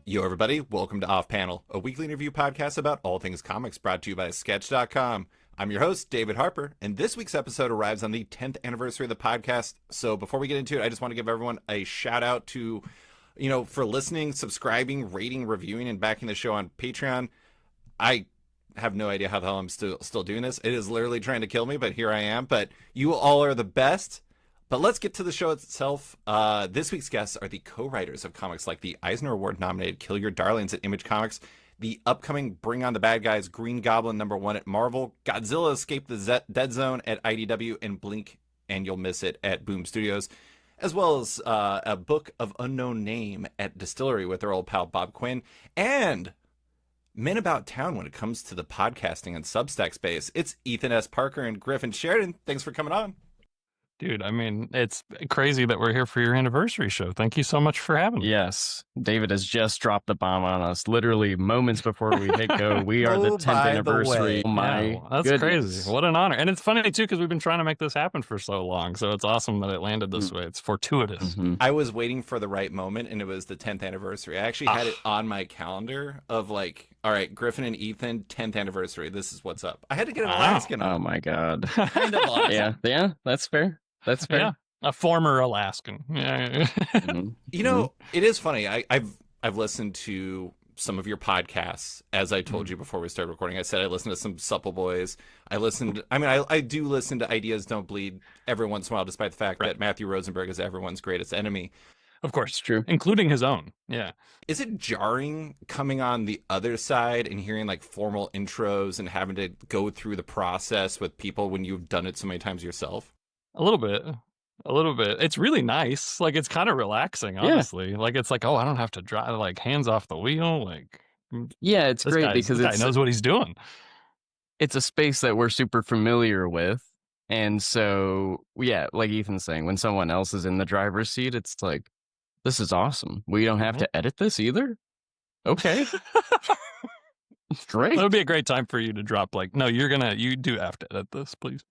Yo, everybody, welcome to Off Panel, a weekly interview podcast about all things comics brought to you by Sketch.com. I'm your host, David Harper, and this week's episode arrives on the 10th anniversary of the podcast. So before we get into it, I just want to give everyone a shout out to, for listening, subscribing, rating, reviewing, and backing the show on Patreon. I have no idea how the hell I'm still doing this. It is literally trying to kill me, but here I am. But you all are the best. But let's get to the show itself. This week's guests are the co-writers of comics like the Eisner Award-nominated Kill Your Darlings at Image Comics, the upcoming Bring on the Bad Guys Green Goblin #1 at Marvel, Godzilla Escape the Dead Zone at IDW, and Blink and You'll Miss It at Boom Studios, as well as a book of unknown name at Distillery with their old pal Bob Quinn, and men about town when it comes to the podcasting and Substack space. It's Ethan S. Parker and Griffin Sheridan. Thanks for coming on. Dude, I mean, it's crazy that we're here for your anniversary show. Thank you so much for having me. Yes, David has just dropped the bomb on us, literally moments before we hit go. We are the 10th anniversary. Oh my that's goodness. Crazy. What an honor. And it's funny, too, because we've been trying to make this happen for so long. So it's awesome that it landed this way. It's fortuitous. Mm-hmm. I was waiting for the right moment, and it was the 10th anniversary. I actually had it on my calendar of like, all right, Griffin and Ethan, 10th anniversary. This is what's up. I had to get an Alaskan on. Oh, my God. Kind of Alaskan. Yeah, that's fair. That's fair. Yeah, a former Alaskan. Yeah. Mm-hmm. It is funny. I've listened to some of your podcasts, as I told you before we started recording. I said I listened to some Supple Boys. I do listen to Ideas Don't Bleed every once in a while, despite the fact that Matthew Rosenberg is everyone's greatest enemy. Of course. It's true. Including his own. Yeah. Is it jarring coming on the other side and hearing like formal intros and having to go through the process with people when you've done it so many times yourself? A little bit. It's really nice. Like, it's kind of relaxing, honestly. Yeah. Like, it's like, oh, I don't have to drive, like, hands off the wheel. Like, yeah, it's great because this guy knows what he's doing. It's a space that we're super familiar with. And so, yeah, like Ethan's saying, when someone else is in the driver's seat, it's like, this is awesome. We don't have to edit this either. Okay. Great. That would be a great time for you to drop like, no, you do have to edit this, please.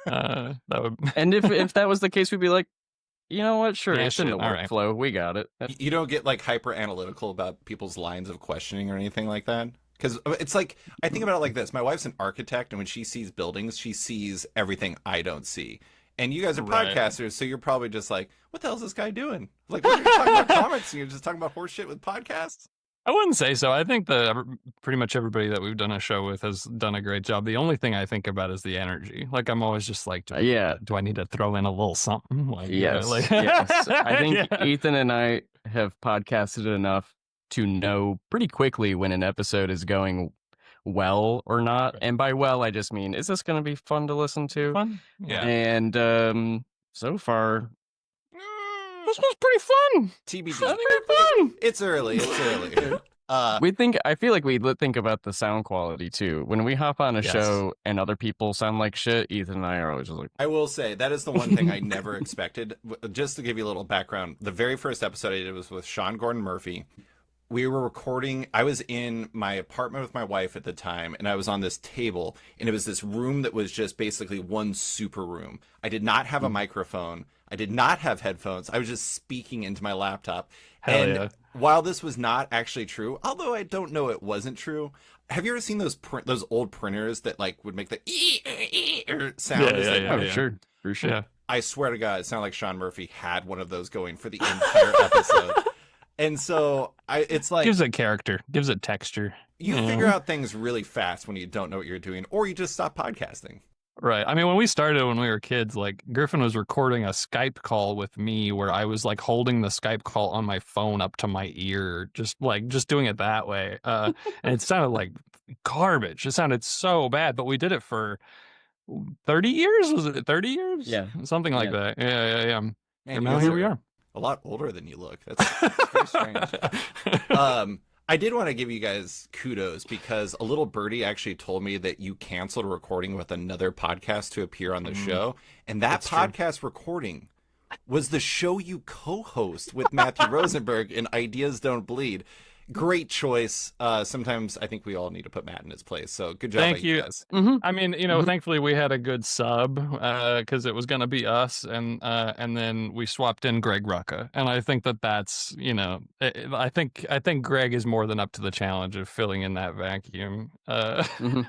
That would. And if that was the case, we'd be like, you know what? Sure, it's in the workflow. Right. We got it. You don't get like hyper analytical about people's lines of questioning or anything like that? Because it's like, I think about it like this. My wife's an architect, and when she sees buildings, she sees everything I don't see. And you guys are podcasters, so you're probably just like, what the hell is this guy doing? Like, what are you talking about comics, and you're just talking about horse shit with podcasts? I wouldn't say so. I think that pretty much everybody that we've done a show with has done a great job. The only thing I think about is the energy. Like, I'm always just like, do I need to throw in a little something? Like, yes. I think Ethan and I have podcasted enough to know pretty quickly when an episode is going well or not. Right. And by well, I just mean, is this going to be fun to listen to? Fun? Yeah. And so far, this was pretty fun. TBD. Pretty fun. It's early. I feel like we think about the sound quality too. When we hop on a show and other people sound like shit, Ethan and I are always just like. I will say that is the one thing I never expected. Just to give you a little background, the very first episode I did was with Sean Gordon Murphy. We were recording. I was in my apartment with my wife at the time, and I was on this table, and it was this room that was just basically one super room. I did not have a microphone. I did not have headphones. I was just speaking into my laptop. While this was not actually true, although I don't know it wasn't true, have you ever seen those old printers that like would make the sound? Sure, for sure. Yeah. I swear to God, it sounded like Sean Murphy had one of those going for the entire episode. And so it's like gives it character, gives it texture. You figure out things really fast when you don't know what you're doing, or you just stop podcasting. Right. I mean, when we started when we were kids, like Griffin was recording a Skype call with me where I was like holding the Skype call on my phone up to my ear, just doing it that way. And it sounded like garbage. It sounded so bad, but we did it for 30 years. Was it 30 years? Yeah. Something like that. Yeah. Man, and now here we are. A lot older than you look. That's very strange. I did want to give you guys kudos because a little birdie actually told me that you canceled a recording with another podcast to appear on the show. And that podcast recording was the show you co-host with Matthew Rosenberg in Ideas Don't Bleed. Great choice. Sometimes I think we all need to put Matt in his place. So good job Thank by you. guys. Mhm. I mean, thankfully we had a good sub because it was going to be us, and then we swapped in Greg Rucka, and I think that's I think Greg is more than up to the challenge of filling in that vacuum. Mhm.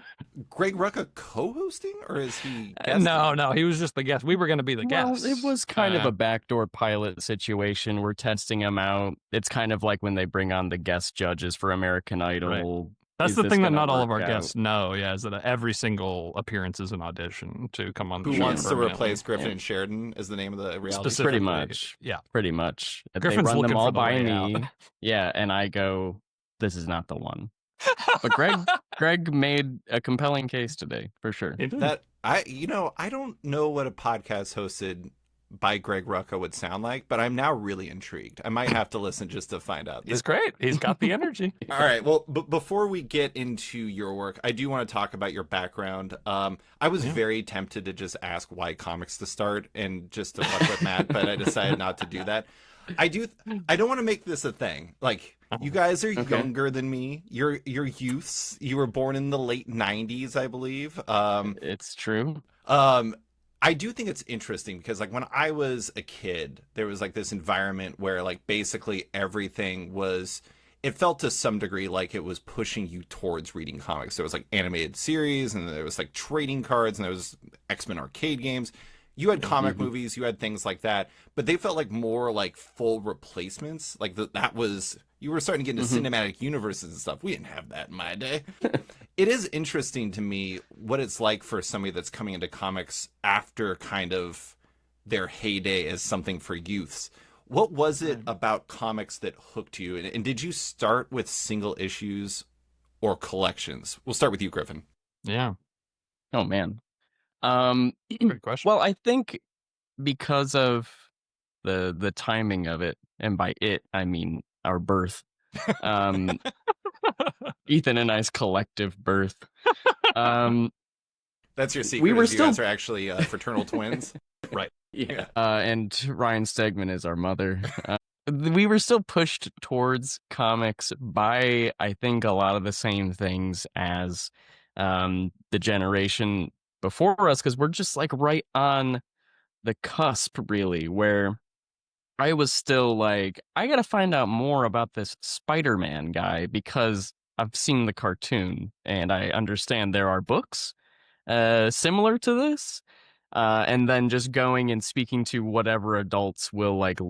Greg Rucka co-hosting, or is he guesting? No, he was just the guest. We were going to be the Well, guests. it was kind of a backdoor pilot situation. We're testing him out. It's kind of like when they bring on the guest judges for American Idol. That's Is the this thing that gonna not all of our work out? guests know. Yeah, is that every single appearance is an audition to come on the Who show. wants to permanently. replace Griffin Yeah. and Sheridan is the name of the reality show. Pretty Specifically, much. yeah. Pretty much. Griffin's they run looking them for all the by way me. out. Yeah, and I go, this is not the one. But Greg made a compelling case today, for sure. That I don't know what a podcast hosted by Greg Rucka would sound like, but I'm now really intrigued. I might have to listen just to find out. He's great. He's got the energy. All right. Well, before we get into your work, I do want to talk about your background. I was very tempted to just ask why comics to start and just to fuck with Matt, but I decided not to do that. I don't want to make this a thing. Like, you guys are younger than me. You're youths. You were born in the late 90s, I believe. It's true. I do think it's interesting because, like, when I was a kid, there was like this environment where, like, basically everything was, it felt to some degree like it was pushing you towards reading comics. There was like animated series, and there was like trading cards, and there was X-Men arcade games. You had comic movies, you had things like that, but they felt like more like full replacements. Like that was, you were starting to get into cinematic universes and stuff. We didn't have that in my day. It is interesting to me what it's like for somebody that's coming into comics after kind of their heyday as something for youths. What was it about comics that hooked you? And did you start with single issues or collections? We'll start with you, Griffin. Yeah. Oh man. Good question. Well, I think because of the timing of it, and by it I mean our birth. Ethan and I's collective birth. That's your secret. We were is you guys are actually fraternal twins. Right. Yeah. And Ryan Stegman is our mother. We were still pushed towards comics by, I think, a lot of the same things as the generation before us, because we're just like right on the cusp, really, where I was still like, I gotta find out more about this Spider-Man guy because I've seen the cartoon and I understand there are books similar to this. And then just going and speaking to whatever adults will like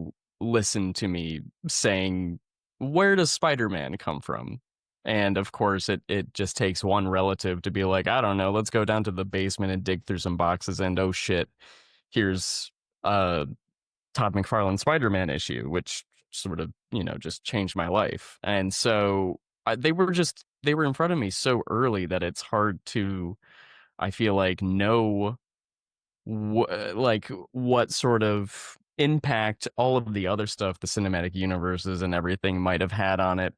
listen to me saying, where does Spider-Man come from? And of course, it just takes one relative to be like, I don't know, let's go down to the basement and dig through some boxes, and oh shit, here's a Todd McFarlane Spider-Man issue, which sort of, just changed my life. And so they were in front of me so early that it's hard to, I feel like, know what sort of impact all of the other stuff, the cinematic universes and everything, might have had on it,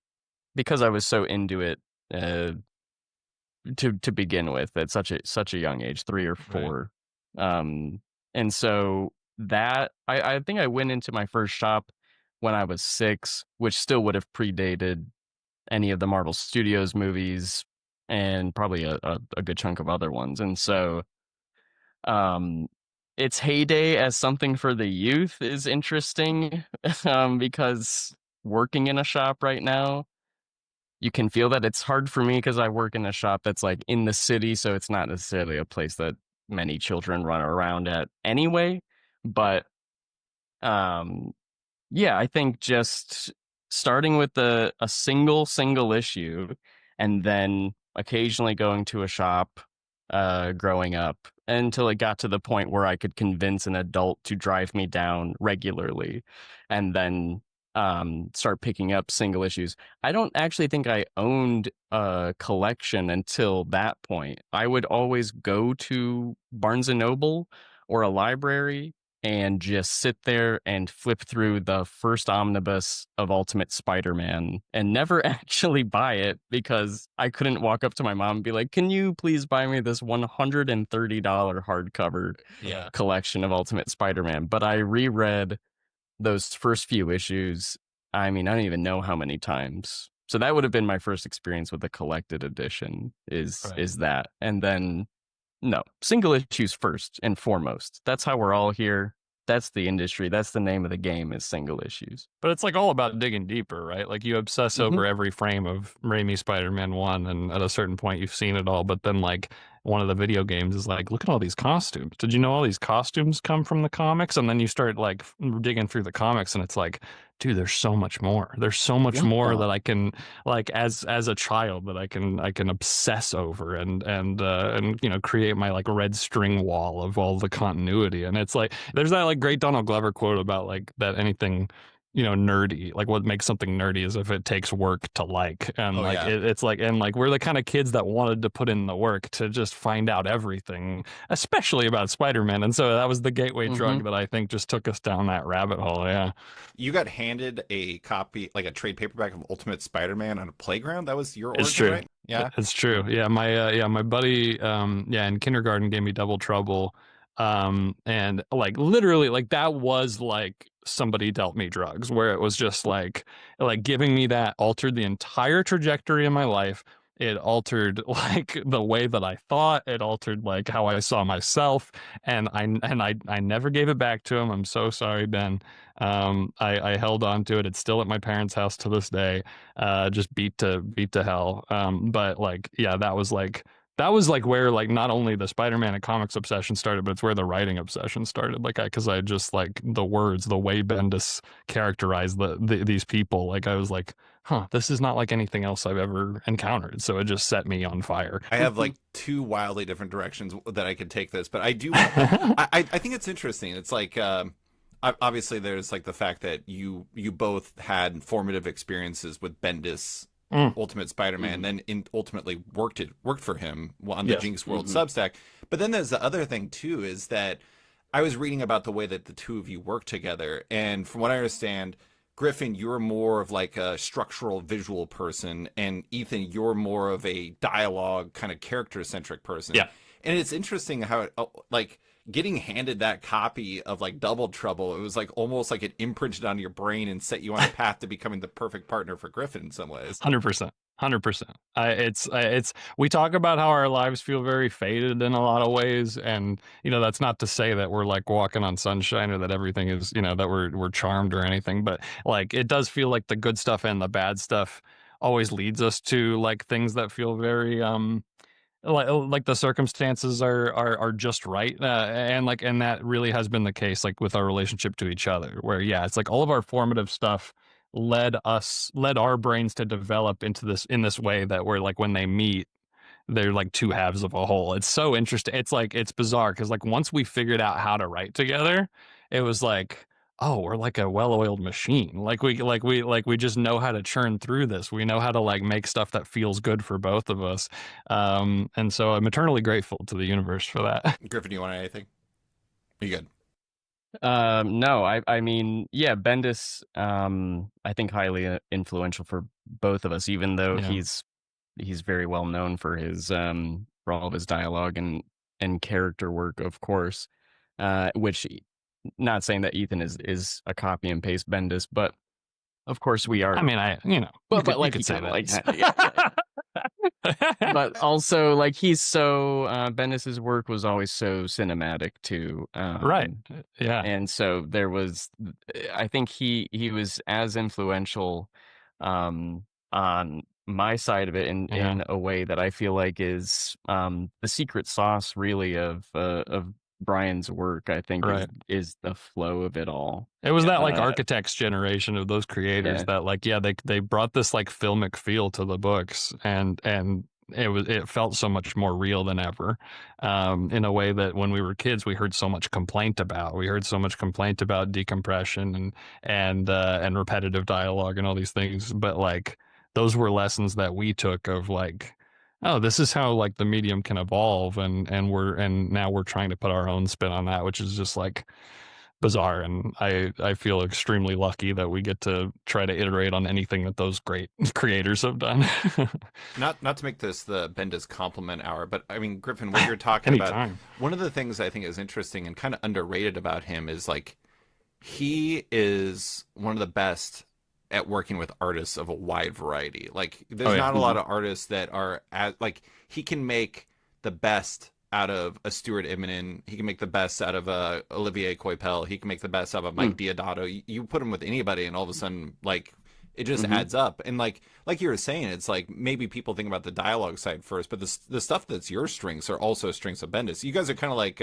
because I was so into it to begin with at such a young age, 3 or 4. Right. And so that I think I went into my first shop when I was 6, which still would have predated any of the Marvel Studios movies and probably a good chunk of other ones. And so its heyday as something for the youth is interesting, because working in a shop right now, you can feel that. It's hard for me because I work in a shop that's like in the city, so it's not necessarily a place that many children run around at anyway. But yeah, I think just starting with a single issue and then occasionally going to a shop growing up until it got to the point where I could convince an adult to drive me down regularly, and then start picking up single issues. I don't actually think I owned a collection until that point. I would always go to Barnes and Noble or a library and just sit there and flip through the first omnibus of Ultimate Spider-Man and never actually buy it, because I couldn't walk up to my mom and be like, can you please buy me this $130 hardcover collection of Ultimate Spider-Man? But I reread those first few issues, I mean, I don't even know how many times. So that would have been my first experience with the collected edition is that. And then no, single issues first and foremost. That's how we're all here. That's the industry. That's the name of the game, is single issues. But it's like all about digging deeper, right? Like you obsess over every frame of Raimi Spider-Man 1, and at a certain point you've seen it all. But then like one of the video games is like, look at all these costumes. Did you know all these costumes come from the comics? And then you start like digging through the comics, and it's like, dude, there's so much more. There's so much more that I can, like, as a child, that I can obsess over and you know, create my like red string wall of all the continuity. And it's like there's that like great Donald Glover quote about like that anything, you know, nerdy, like what makes something nerdy is if it takes work to like. And it's like, and like we're the kind of kids that wanted to put in the work to just find out everything, especially about Spider-Man. And so that was the gateway drug that I think just took us down that rabbit hole. Yeah. You got handed a copy, like a trade paperback of Ultimate Spider-Man on a playground. That was your origin, it's true. right? Yeah, it's true. Yeah, my buddy, in kindergarten gave me Double Trouble, and like literally, like that was like somebody dealt me drugs, where it was just like giving me that altered the entire trajectory of my life. It altered like the way that I thought. It altered like how I saw myself, and I never gave it back to him. I'm so sorry, Ben. I held on to it. It's still at my parents' house to this day. Just beat to hell. But like, yeah, that was like where like not only the Spider-Man and comics obsession started, but it's where the writing obsession started. Like, because I just like the words, the way Bendis characterized these people. Like, I was like, huh, this is not like anything else I've ever encountered. So it just set me on fire. I have like two wildly different directions that I could take this, but I do. I think it's interesting. It's like. Obviously, there's like the fact that you both had formative experiences with Bendis, Ultimate Spider-Man, then ultimately worked for him on the Jinx World Substack. But then there's the other thing too, is that I was reading about the way that the two of you work together, and from what I understand, Griffin, you're more of like a structural visual person, and Ethan, you're more of a dialogue kind of character-centric person. Yeah. And it's interesting how it, like, getting handed that copy of like Double Trouble, it was like almost like it imprinted on your brain and set you on a path to becoming the perfect partner for Griffin in some ways. 100%. 100%. It's we talk about how our lives feel very faded in a lot of ways, and you know, that's not to say that we're like walking on sunshine or that everything is, you know, that we're charmed or anything, but like it does feel like the good stuff and the bad stuff always leads us to like things that feel very like the circumstances are just right, and that really has been the case like with our relationship to each other, where it's like all of our formative stuff led our brains to develop into this way that we're like, when they meet, they're like two halves of a whole. It's so interesting. It's like, it's bizarre because like once we figured out how to write together, it was like, oh, we're like a well-oiled machine. We just know how to churn through this. We know how to like make stuff that feels good for both of us. And so I'm eternally grateful to the universe for that. Griffin, you want anything? Are you good? No, I mean, yeah, Bendis, I think highly influential for both of us, even though he's very well known for his for all of his dialogue and character work, of course. Which, not saying that Ethan is a copy and paste Bendis, but of course we are. I mean, but like you could say that. But also, like, he's so Bendis's work was always so cinematic too, right? Yeah, and so there was, I think he was as influential on my side of it in a way that I feel like is the secret sauce really of Brian's work. I think is the flow of it all. It was that like architects generation of those creators that like they brought this like filmic feel to the books, and it felt so much more real than ever, in a way that when we were kids we heard so much complaint about. We heard so much complaint about decompression and repetitive dialogue and all these things, but like those were lessons that we took of like, oh, this is how like the medium can evolve, and now we're trying to put our own spin on that, which is just like bizarre. And I feel extremely lucky that we get to try to iterate on anything that those great creators have done. Not to make this the Bendis compliment hour, but I mean, Griffin, what you're talking about, one of the things I think is interesting and kind of underrated about him is like, he is one of the best at working with artists of a wide variety. Like Oh there's yeah. not a lot of artists that are like he can make the best out of a Stuart Immonen. He can make the best out of a Olivier Coipel. He can make the best out of a Mike Diodato. You put him with anybody, and all of a sudden, like it just adds up. And like you were saying, it's like maybe people think about the dialogue side first, but the stuff that's your strengths are also strengths of Bendis. You guys are kind of like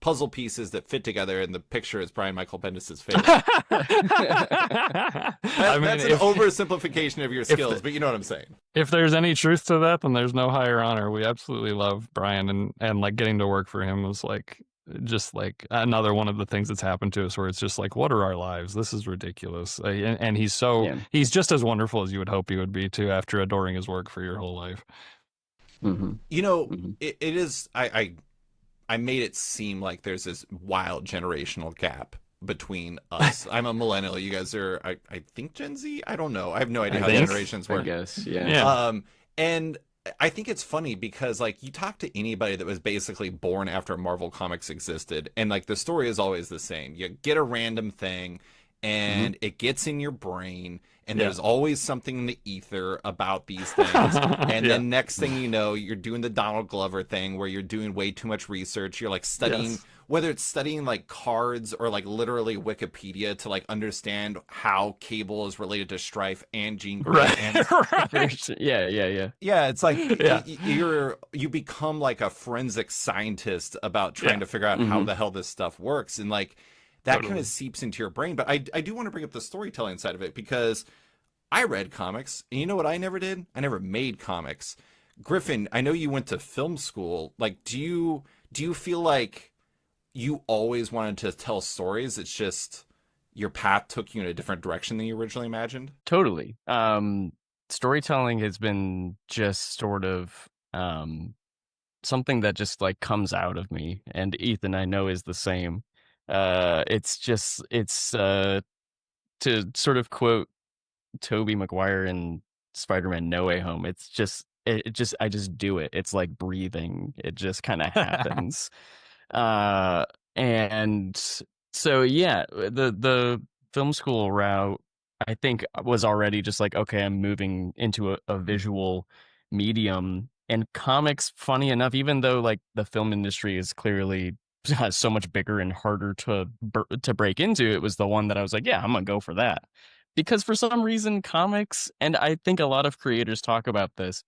puzzle pieces that fit together, and the picture is Brian Michael Bendis's face. I mean, That's an oversimplification of your skills, but you know what I'm saying. If there's any truth to that, then there's no higher honor. We absolutely love Brian, and like getting to work for him was like just like another one of the things that's happened to us where it's just like, what are our lives? This is ridiculous. And he's just as wonderful as you would hope he would be too, after adoring his work for your whole life. You know, it is. I made it seem like there's this wild generational gap between us. I'm a millennial. You guys are, I think, Gen Z. I don't know. I have no idea how generations work. I guess, yeah. And I think it's funny because like you talk to anybody that was basically born after Marvel Comics existed, and like the story is always the same. You get a random thing, and it gets in your brain, and there's always something in the ether about these things. And then next thing you know, you're doing the Donald Glover thing where you're doing way too much research. You're like studying, whether it's studying like cards or like literally Wikipedia to like understand how Cable is related to Strife and Jean Grey. Right. Yeah, it's like you become like a forensic scientist about trying to figure out how the hell this stuff works. And like, that kind of seeps into your brain. But I do want to bring up the storytelling side of it because I read comics, and you know what I never did? I never made comics. Griffin, I know you went to film school. Like, do you feel like you always wanted to tell stories? It's just your path took you in a different direction than you originally imagined? Totally. Storytelling has been just sort of something that just like comes out of me, and Ethan, I know, is the same. It's to sort of quote Tobey Maguire in Spider-Man No Way Home. It's just I just do it. It's like breathing. It just kind of happens. And so yeah, the film school route I think was already just like, okay, I'm moving into a visual medium. And comics, funny enough, even though like the film industry is clearly so much bigger and harder to break into, it was the one that I was like, yeah, I'm gonna go for that. Because for some reason, comics, and I think a lot of creators talk about this,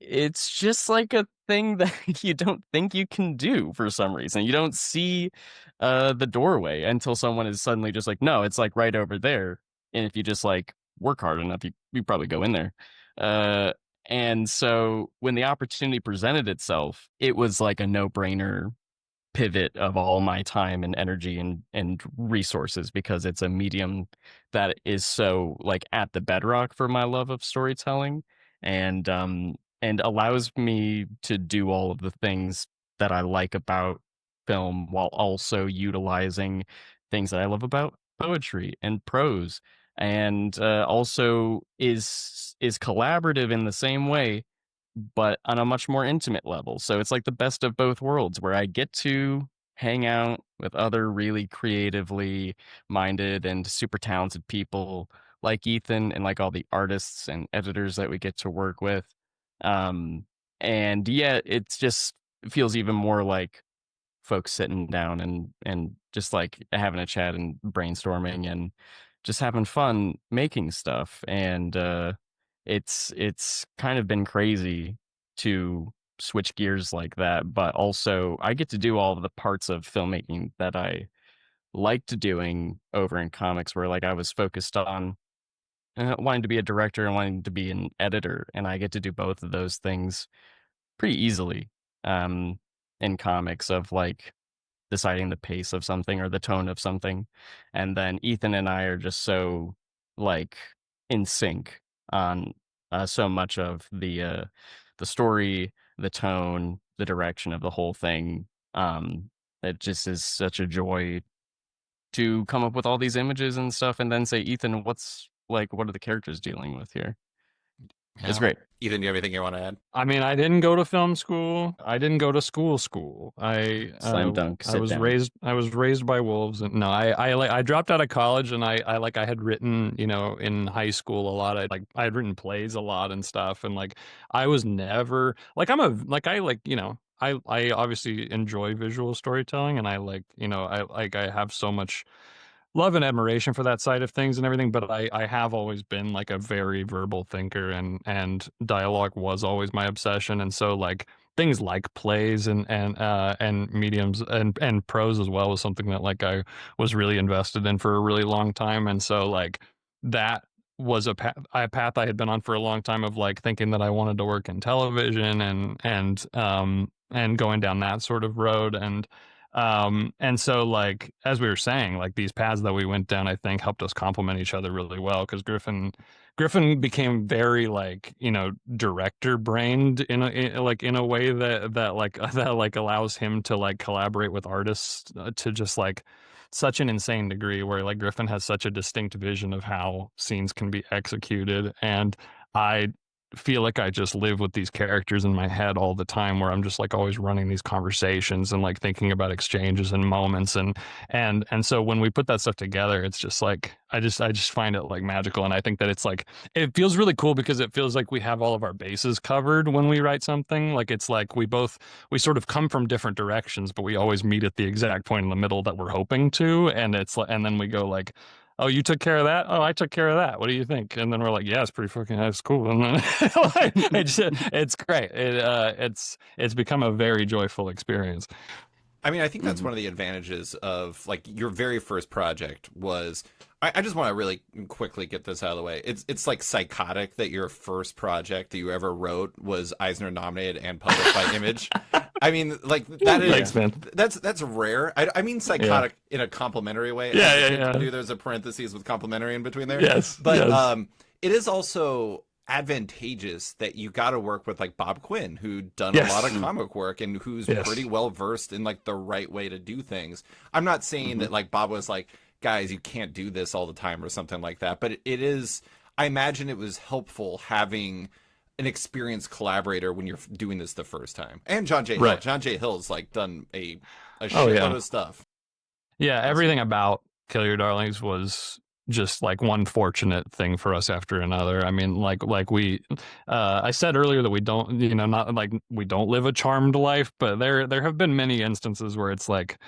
it's just like a thing that you don't think you can do for some reason. You don't see the doorway until someone is suddenly just like, no, it's like right over there. And if you just like work hard enough, you probably go in there. And so when the opportunity presented itself, it was like a no-brainer pivot of all my time and energy and resources, because it's a medium that is so like at the bedrock for my love of storytelling, and allows me to do all of the things that I like about film while also utilizing things that I love about poetry and prose, and also is collaborative in the same way, but on a much more intimate level. So it's like the best of both worlds, where I get to hang out with other really creatively minded and super talented people like Ethan, and like all the artists and editors that we get to work with. Um, and yeah, it feels even more like folks sitting down and just like having a chat and brainstorming and just having fun making stuff. And it's kind of been crazy to switch gears like that, but also I get to do all of the parts of filmmaking that I liked doing over in comics, where like I was focused on wanting to be a director and wanting to be an editor, and I get to do both of those things pretty easily um in comics, of like deciding the pace of something or the tone of something. And then Ethan and I are just so like in sync on so much of the story, the tone, the direction of the whole thing. It just is such a joy to come up with all these images and stuff, and then say, Ethan, what are the characters dealing with here? It's great. Ethan, do you have anything you want to add? I mean, I didn't go to film school. I didn't go to school. Slam dunk. I Sit was down. raised by wolves. And no, I dropped out of college, and I had written, in high school a lot. I had written plays a lot and stuff. And like, I was never like, I obviously enjoy visual storytelling, and I have so much love and admiration for that side of things and everything, but I have always been like a very verbal thinker, and dialogue was always my obsession. And so like things like plays and mediums and prose as well was something that like I was really invested in for a really long time. And so like that was a path I had been on for a long time, of like thinking that I wanted to work in television and going down that sort of road. And so like, as we were saying, like these paths that we went down, I think helped us complement each other really well, because Griffin became very like, director brained in a way that allows him to like collaborate with artists to just like such an insane degree, where like Griffin has such a distinct vision of how scenes can be executed. And I feel like I just live with these characters in my head all the time, where I'm just like always running these conversations and like thinking about exchanges and moments. And so when we put that stuff together, it's just like I just find it like magical. And I think that it's like, it feels really cool, because it feels like we have all of our bases covered when we write something. Like it's like we sort of come from different directions, but we always meet at the exact point in the middle that we're hoping to. And it's like, and then we go like, oh, you took care of that? Oh, I took care of that. What do you think? And then we're like, yeah, it's pretty fucking, that's cool. And then like, it's great. It's become a very joyful experience. I mean, I think that's one of the advantages of like your very first project was. I just want to really quickly get this out of the way. It's like psychotic that your first project that you ever wrote was Eisner nominated and published by Image. I mean, like that is Thanks, man. that's rare. I mean psychotic in a complimentary way. Yeah. There's a parentheses with complimentary in between there. Yes, but yes. it is also advantageous that you got to work with like Bob Quinn, who done Yes. a lot of comic work and who's Yes. pretty well versed in like the right way to do things. I'm not saying that like Bob was like, guys, you can't do this all the time or something like that, but it is, I imagine it was helpful having an experienced collaborator when you're doing this the first time. And John J. Hill. Right. John J. Hill's like done a Oh, shitload yeah. of stuff. Yeah, everything about Kill Your Darlings was just like one fortunate thing for us after another. I mean, like we, I said earlier that we don't, not like we don't live a charmed life, but there have been many instances where it's like,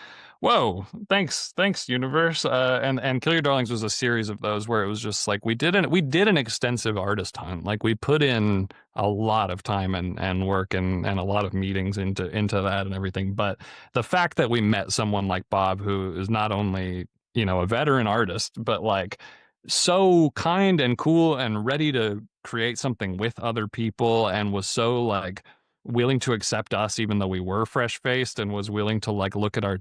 whoa, thanks universe. And Kill Your Darlings was a series of those where it was just like we did an extensive artist hunt. Like we put in a lot of time and work and a lot of meetings into that and everything. But the fact that we met someone like Bob, who is not only a veteran artist, but like so kind and cool and ready to create something with other people, and was so like willing to accept us even though we were fresh faced, and was willing to like look at our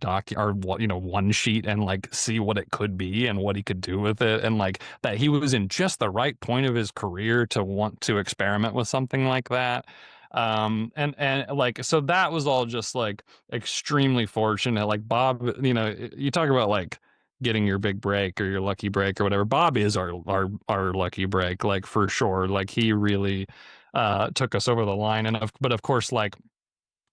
one sheet and like see what it could be and what he could do with it, and like that he was in just the right point of his career to want to experiment with something like that. And like, so that was all just like extremely fortunate. Like Bob, you talk about like getting your big break or your lucky break or whatever. Bob is our lucky break, like for sure. Like he really took us over the line. But of course, like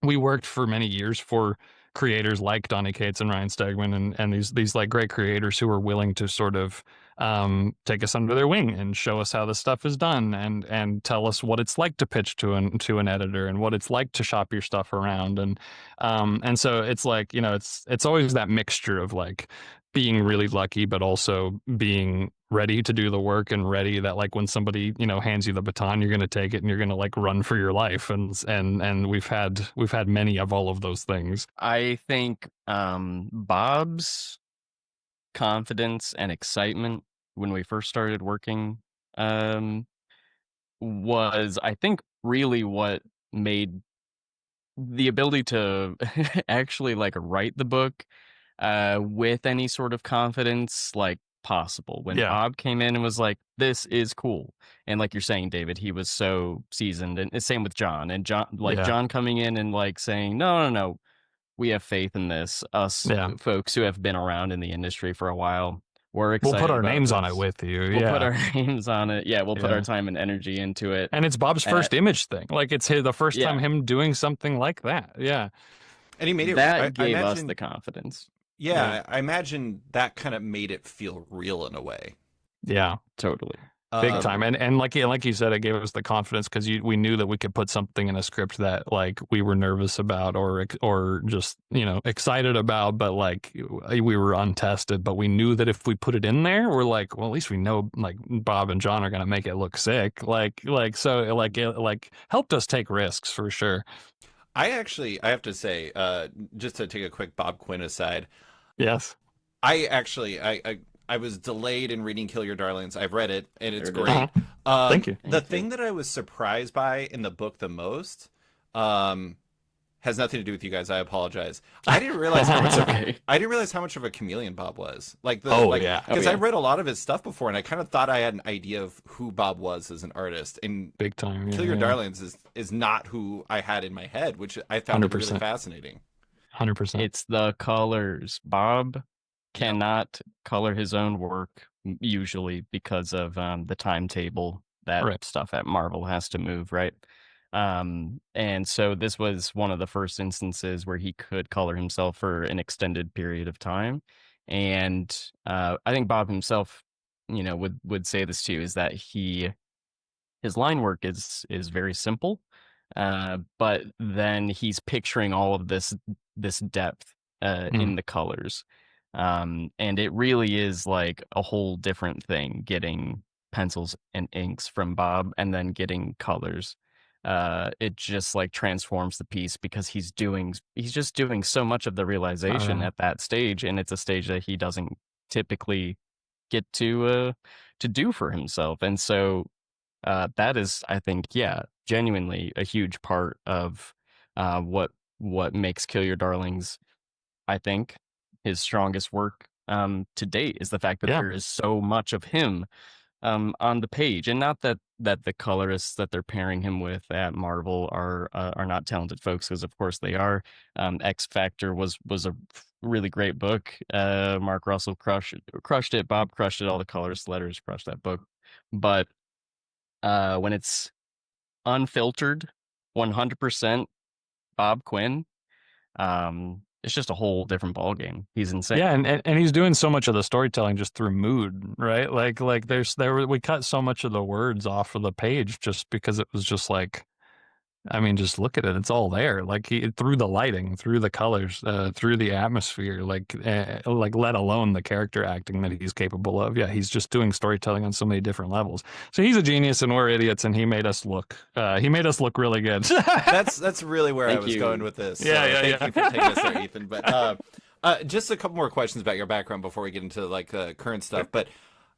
we worked for many years for creators like Donny Cates and Ryan Stegman and these like great creators who were willing to sort of take us under their wing and show us how this stuff is done, and tell us what it's like to pitch to an editor, and what it's like to shop your stuff around. And so it's like, it's always that mixture of like being really lucky, but also being ready to do the work, and ready that like when somebody hands you the baton, you're going to take it and you're going to like run for your life. And we've had many of all of those things. I think Bob's confidence and excitement when we first started working was, I think, really what made the ability to actually like write the book with any sort of confidence like possible. When Yeah. Bob came in and was like, this is cool, and like you're saying, David, he was so seasoned, and same with John. And John coming in and like saying, no, we have faith in this, us Yeah. folks who have been around in the industry for a while. we're We'll excited put our about names on it this. with you. We'll Yeah. put our names on it. Yeah, we'll put Yeah. our time and energy into it. And it's Bob's first image thing. Like it's the first time Yeah. him doing something like that. Yeah. And he made it. That I gave us imagine, the confidence. Yeah, I imagine that kind of made it feel real in a way. Yeah. Totally. Big time. And like you said, it gave us the confidence because we knew that we could put something in a script that like we were nervous about or just, excited about, but like we were untested, but we knew that if we put it in there, we're like, well, at least we know like Bob and John are going to make it look sick. So it helped us take risks for sure. I have to say, just to take a quick Bob Quinn aside. Yes. I was delayed in reading Kill Your Darlings. I've read it, and it's great. Uh-huh. Thank you. The thing that I was surprised by in the book the most has nothing to do with you guys. I apologize. I didn't realize how much of a chameleon Bob was. Because I read a lot of his stuff before, and I kind of thought I had an idea of who Bob was as an artist. And big time. Kill Your Darlings is not who I had in my head, which I found really fascinating. 100%. It's the colors. Bob cannot color his own work usually because of the timetable that stuff at Marvel has to move, right? And so this was one of the first instances where he could color himself for an extended period of time. And I think Bob himself, would say this too, is that his line work is very simple, but then he's picturing all of this depth in the colors. And it really is like a whole different thing getting pencils and inks from Bob and then getting colors. It just like transforms the piece because he's just doing so much of the realization at that stage, and it's a stage that he doesn't typically get to do for himself. And so that is, I think, genuinely a huge part of what makes Kill Your Darlings, I think, his strongest work to date, is the fact that there is so much of him on the page. And not that the colorists that they're pairing him with at Marvel are not talented folks, because of course they are. X Factor was a really great book. Mark Russell crushed it. Bob crushed it. All the colorist letters crushed that book. But when it's unfiltered, 100% Bob Quinn, it's just a whole different ballgame. He's insane. Yeah, and he's doing so much of the storytelling just through mood, right? Like we cut so much of the words off of the page just because it was just like, I mean, just look at it. It's all there. Like through the lighting, through the colors, through the atmosphere, like let alone the character acting that he's capable of. Yeah, he's just doing storytelling on so many different levels. So he's a genius, and we're idiots, and he made us look really good. That's really where I was going with this. Yeah, thank you for taking us there, Ethan. But just a couple more questions about your background before we get into like current stuff. But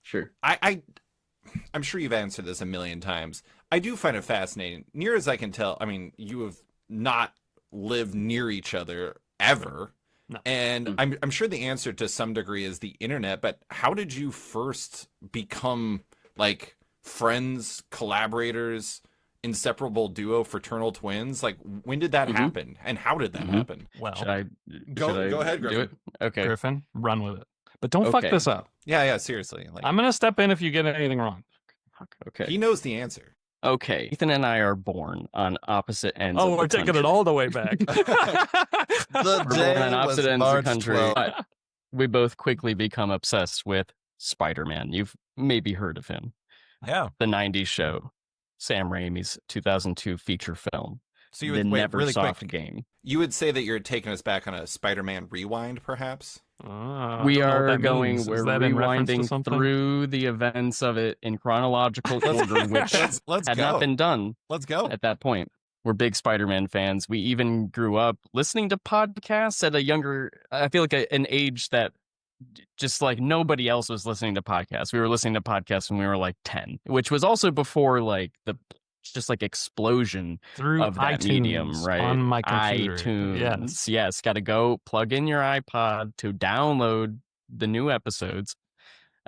sure, I'm sure you've answered this a million times. I do find it fascinating. Near as I can tell, I mean, you have not lived near each other ever. No. And I'm sure the answer to some degree is the internet, but how did you first become like friends, collaborators, inseparable duo, fraternal twins? Like, when did that happen? And how did that happen? Well, should I go ahead, Griffin. Do it? Okay. Griffin, run with it. But don't fuck this up. Yeah, seriously. Like, I'm going to step in if you get anything wrong. Okay. He knows the answer. Okay. Ethan and I are born on opposite ends. Oh, we're taking it all the way back. The day on opposite ends March of the country. 12th. We both quickly become obsessed with Spider-Man. You've maybe heard of him. Yeah. The 90s show. Sam Raimi's 2002 feature film. So you the would wait Never really Soft quick. Game. You would say that you're taking us back on a Spider-Man rewind, perhaps? We are going. We're rewinding through the events of it in chronological order, which let's had go. not been done. Let's go. At that point. We're big Spider-Man fans. We even grew up listening to podcasts at a younger, I feel like an age that just like nobody else was listening to podcasts. We were listening to podcasts when we were like 10, which was also before like the just like explosion through of that iTunes, medium, right? on my computer. iTunes. Yes, got to go plug in your iPod to download the new episodes.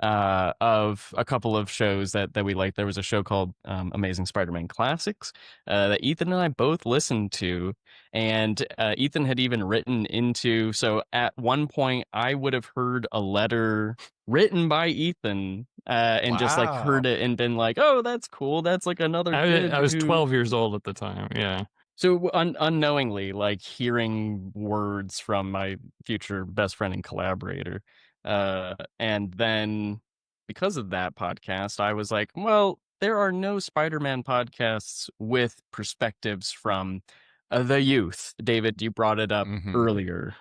of a couple of shows that we liked. There was a show called Amazing Spider-Man Classics that Ethan and I both listened to, and Ethan had even written into. So at one point, I would have heard a letter written by Ethan, and just like heard Wow. it and been like, "Oh, that's cool. That's like another kid I was who." 12 years old at the time. Yeah. So unknowingly, like hearing words from my future best friend and collaborator, and then because of that podcast, I was like, well, there are no Spider-Man podcasts with perspectives from the youth. David, you brought it up Mhm. earlier.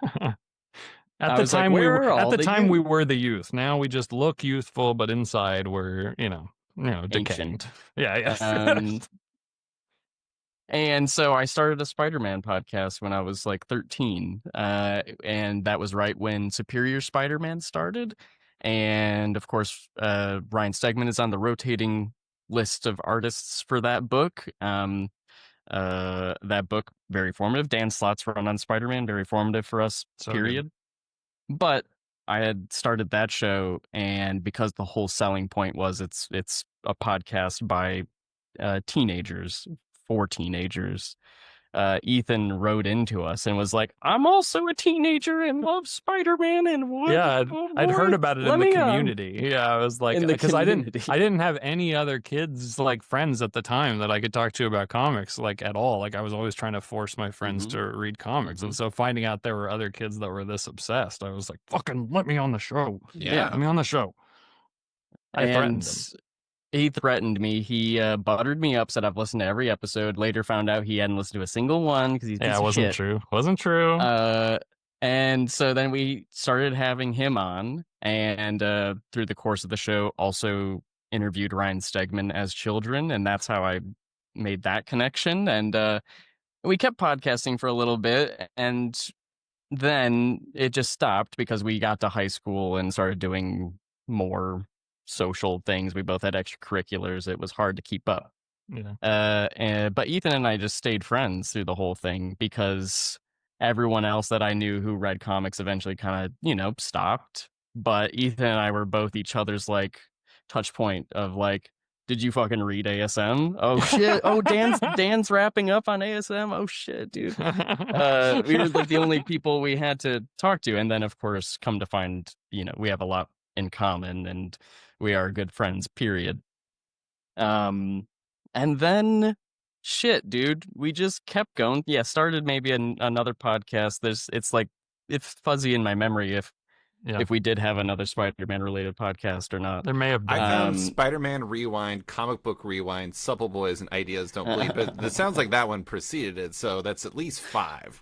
At I the was like, time we where were are at all the the time we youth? were the youth. Now we just look youthful, but inside we're, decaying. Ancient. Yeah, yeah. Um, And so I started a Spider-Man podcast when I was like 13. And that was right when Superior Spider-Man started. And of course, Ryan Stegman is on the rotating list of artists for that book. That book, very formative. Dan Slott's run on Spider-Man, very formative for us, So good. period. But I had started that show, and because the whole selling point was it's a podcast by teenagers, for teenagers, Ethan wrote into us and was like, "I'm also a teenager and love Spider-Man and what? Yeah, Oh I'd heard boy, about it in let the me community. Yeah, I was like, in the because community." I didn't have any other kids like friends at the time that I could talk to about comics like at all. Like I was always trying to force my friends Mhm, to read comics, and mhm. so finding out there were other kids that were this obsessed, I was like, fucking let me on the show. Yeah, Let me on the show. I threatened and him. he threatened me. He buttered me up, said I've listened to every episode. Later found out he hadn't listened to a single one because he's a Yeah, piece it of wasn't shit. true. Wasn't true. And so then we started having him on, and through the course of the show, also interviewed Ryan Stegman as children, and that's how I made that connection. And we kept podcasting for a little bit, and then it just stopped because we got to high school and started doing more social things. We both had extracurriculars. It was hard to keep up. Yeah. But Ethan and I just stayed friends through the whole thing because everyone else that I knew who read comics eventually kind of, stopped. But Ethan and I were both each other's like touch point of like, did you fucking read ASM? Oh shit. Oh, Dan's wrapping up on ASM. Oh shit, dude. We were like the only people we had to talk to. And then of course, come to find, we have a lot in common and we are good friends, period. And then shit, dude, we just kept going. Yeah, started maybe another podcast. It's fuzzy in my memory Yeah. if we did have another Spider-Man related podcast or not. There may have I been. found Spider-Man Rewind, Comic Book Rewind, Supple Boys, and Ideas Don't Bleed, but it sounds like that one preceded it, so that's at least 5.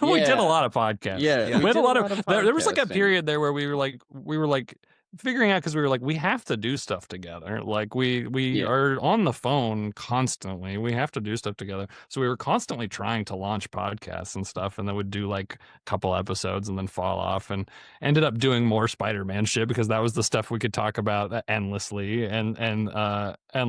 We did a Yeah. lot of podcasts. Yeah, Yeah. We had did a lot of there was like a podcasting. period there where we were like figuring out because we were like we have to do stuff together. Like we Yeah. are on the phone constantly. We have to do stuff together. So we were constantly trying to launch podcasts and stuff, and then would do like a couple episodes and then fall off, and ended up doing more Spider-Man shit because that was the stuff we could talk about endlessly, and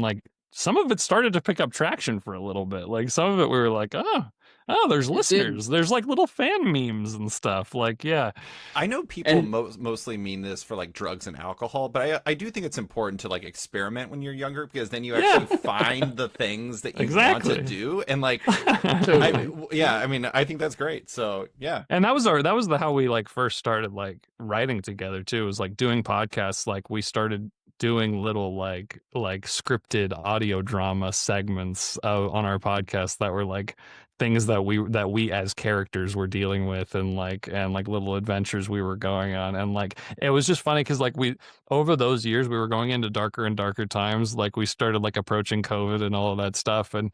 like some of it started to pick up traction for a little bit. Like some of it we were like, oh, there's It listeners. did. There's like little fan memes and stuff. Like, yeah. I know people And mostly mean this for like drugs and alcohol, but I do think it's important to like experiment when you're younger because then you actually find the things that you want Exactly. to do and like Totally. I mean I think that's great. So yeah. And that was how we like first started like writing together too. It was like doing podcasts. Like we started doing little like scripted audio drama segments on our podcast that were like things that we as characters were dealing with and like little adventures we were going on. And like it was just funny because like we over those years we were going into darker and darker times. Like we started like approaching COVID and all of that stuff, and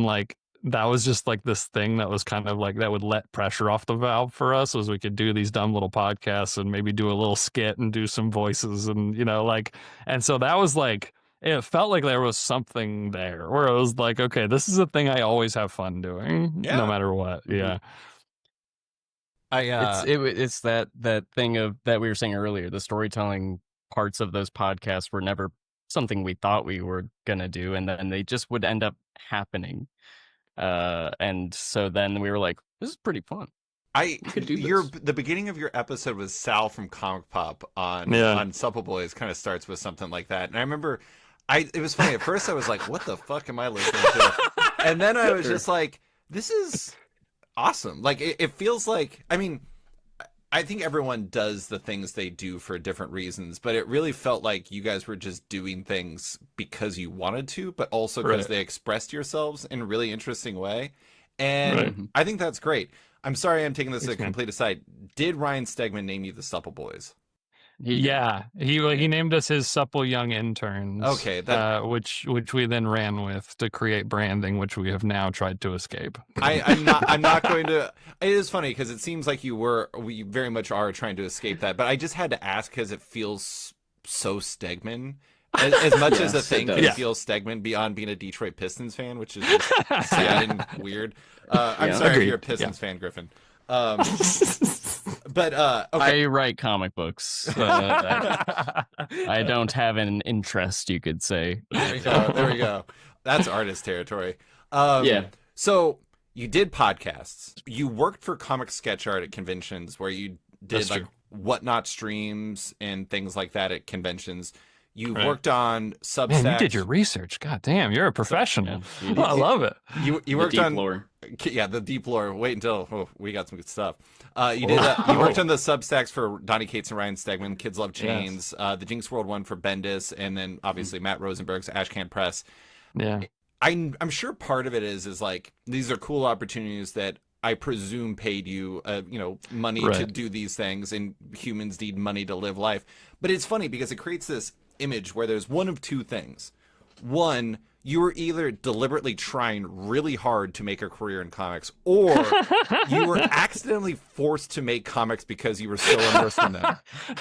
like that was just like this thing that was kind of like that would let pressure off the valve for us, was we could do these dumb little podcasts and maybe do a little skit and do some voices and like, and so that was like, it felt like there was something there where it was like, okay, this is a thing I always have fun doing Yeah. no matter what. Mhm. Yeah. It's that thing of that we were saying earlier. The storytelling parts of those podcasts were never something we thought we were gonna do, and then they just would end up happening. And so then we were like, this is pretty fun. could do your this. the beginning of your episode with Sal from Comic Pop on Yeah. Supple Boys kind of starts with something like that, and I remember it was funny at first. I was like, "What the fuck am I listening to?" And then I was just like, "This is awesome!" Like it feels like. I mean, I think everyone does the things they do for different reasons, but it really felt like you guys were just doing things because you wanted to, but also because Right. they expressed yourselves in a really interesting way. And Right. I think that's great. I'm sorry I'm taking this Thanks, a man. complete aside. Did Ryan Stegman name you the Supple Boys? Yeah, he named us his supple young interns. Okay, which we then ran with to create branding, which we have now tried to escape. I'm not going to. It is funny because it seems like we very much are trying to escape that, but I just had to ask because it feels so Stegman. As much as a Yes, it thing does. can Yeah. feel Stegman beyond being a Detroit Pistons fan, which is just sad and weird. I'm Yeah. sorry if Agreed. you're a Pistons fan, Griffin. But okay. I write comic books. I don't have an interest, you could say. There we go. There we go. That's artist territory. Yeah. So you did podcasts. You worked for comic sketch art at conventions where you did That's like true. whatnot streams and things like that at conventions. You Right. worked on Substacks. Man, you did your research. God damn, you're a professional. Yeah, you Oh, I love it. You The worked deep on lore. yeah, the deep lore. Wait until we got some good stuff. You did you worked on the Substacks for Donnie Cates and Ryan Stegman. Kids Love Chains. The Jinx World one for Bendis, and then obviously Matt Rosenberg's Ashcan Press. Yeah. I'm sure part of it is like these are cool opportunities that I presume paid you money to Right. do these things, and humans need money to live life. But it's funny because it creates this image where there's one of two things. One, you were either deliberately trying really hard to make a career in comics, or you were accidentally forced to make comics because you were so immersed in them.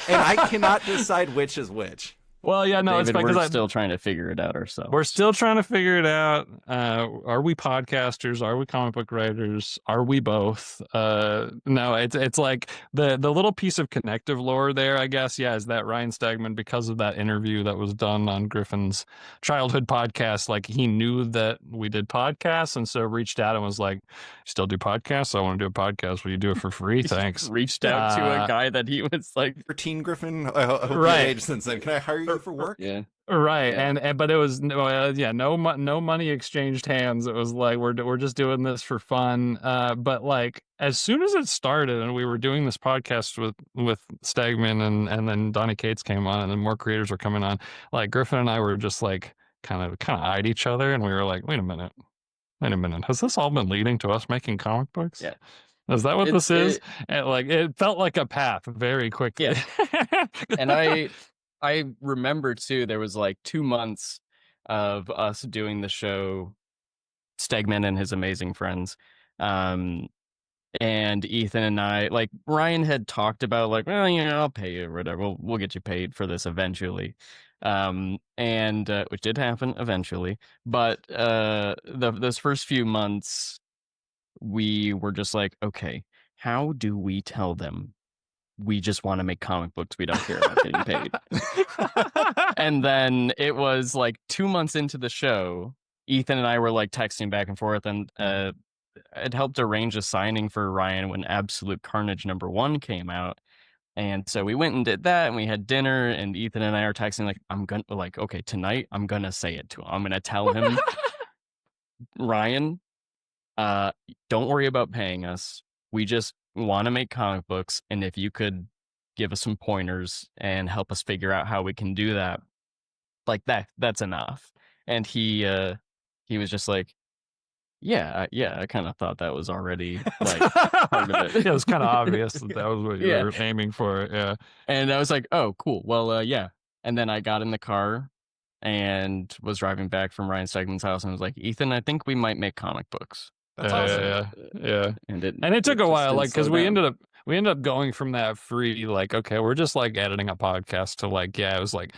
And I cannot decide which is which. Well, yeah, no, David, it's because we're still trying to figure it out ourselves. we're still trying to figure it out. Are we podcasters? Are we comic book writers? Are we both? No, it's like the little piece of connective lore there, I guess. Yeah, is that Ryan Stegman, because of that interview that was done on Griffin's childhood podcast, like he knew that we did podcasts, and so reached out and was like, "Still do podcasts? I want to do a podcast. Will you do it for free? Thanks." Reached out to Uh, a guy that he was like, 13, Griffin. I hope you've Right. aged since then. Can I hire you for work? Yeah. Right, Yeah. and but it was no money exchanged hands. It was like we're just doing this for fun. But like as soon as it started and we were doing this podcast with Stegman and then Donnie Cates came on and then more creators were coming on, like Griffin and I were just like kind of eyed each other and we were like, wait a minute, has this all been leading to us making comic books? Yeah. Is that what It's- this is? it- And like it felt like a path very quickly. Yeah. and I remember too, there was like 2 months of us doing the show, Stegman and his amazing friends. And Ethan and I, like Ryan had talked about like, well, I'll pay you or whatever. We'll get you paid for this eventually. And which did happen eventually. But those first few months, we were just like, okay, how do we tell them we just want to make comic books, we don't care about getting paid? And then it was like 2 months into the show, Ethan and I were like texting back and forth, and it helped arrange a signing for Ryan when Absolute Carnage #1 came out. And so we went and did that, and we had dinner, and Ethan and I are texting like, okay, tonight I'm gonna say it to him. I'm gonna tell him, Ryan, don't worry about paying us. We just want to make comic books, and if you could give us some pointers and help us figure out how we can do that, like that's enough. And he was just like, yeah, I kind of thought that was already like part of it. It was kind of obvious that was what you Yeah. were aiming for. Yeah. And I was like, oh, cool. Well, yeah. And then I got in the car and was driving back from Ryan Stegman's house and was like, Ethan, I think we might make comic books. That's Yeah, awesome. Yeah. And it And it took a just while, didn't like, because slow we down. ended up going from that free, like, okay, we're just like editing a podcast to like, yeah, it was like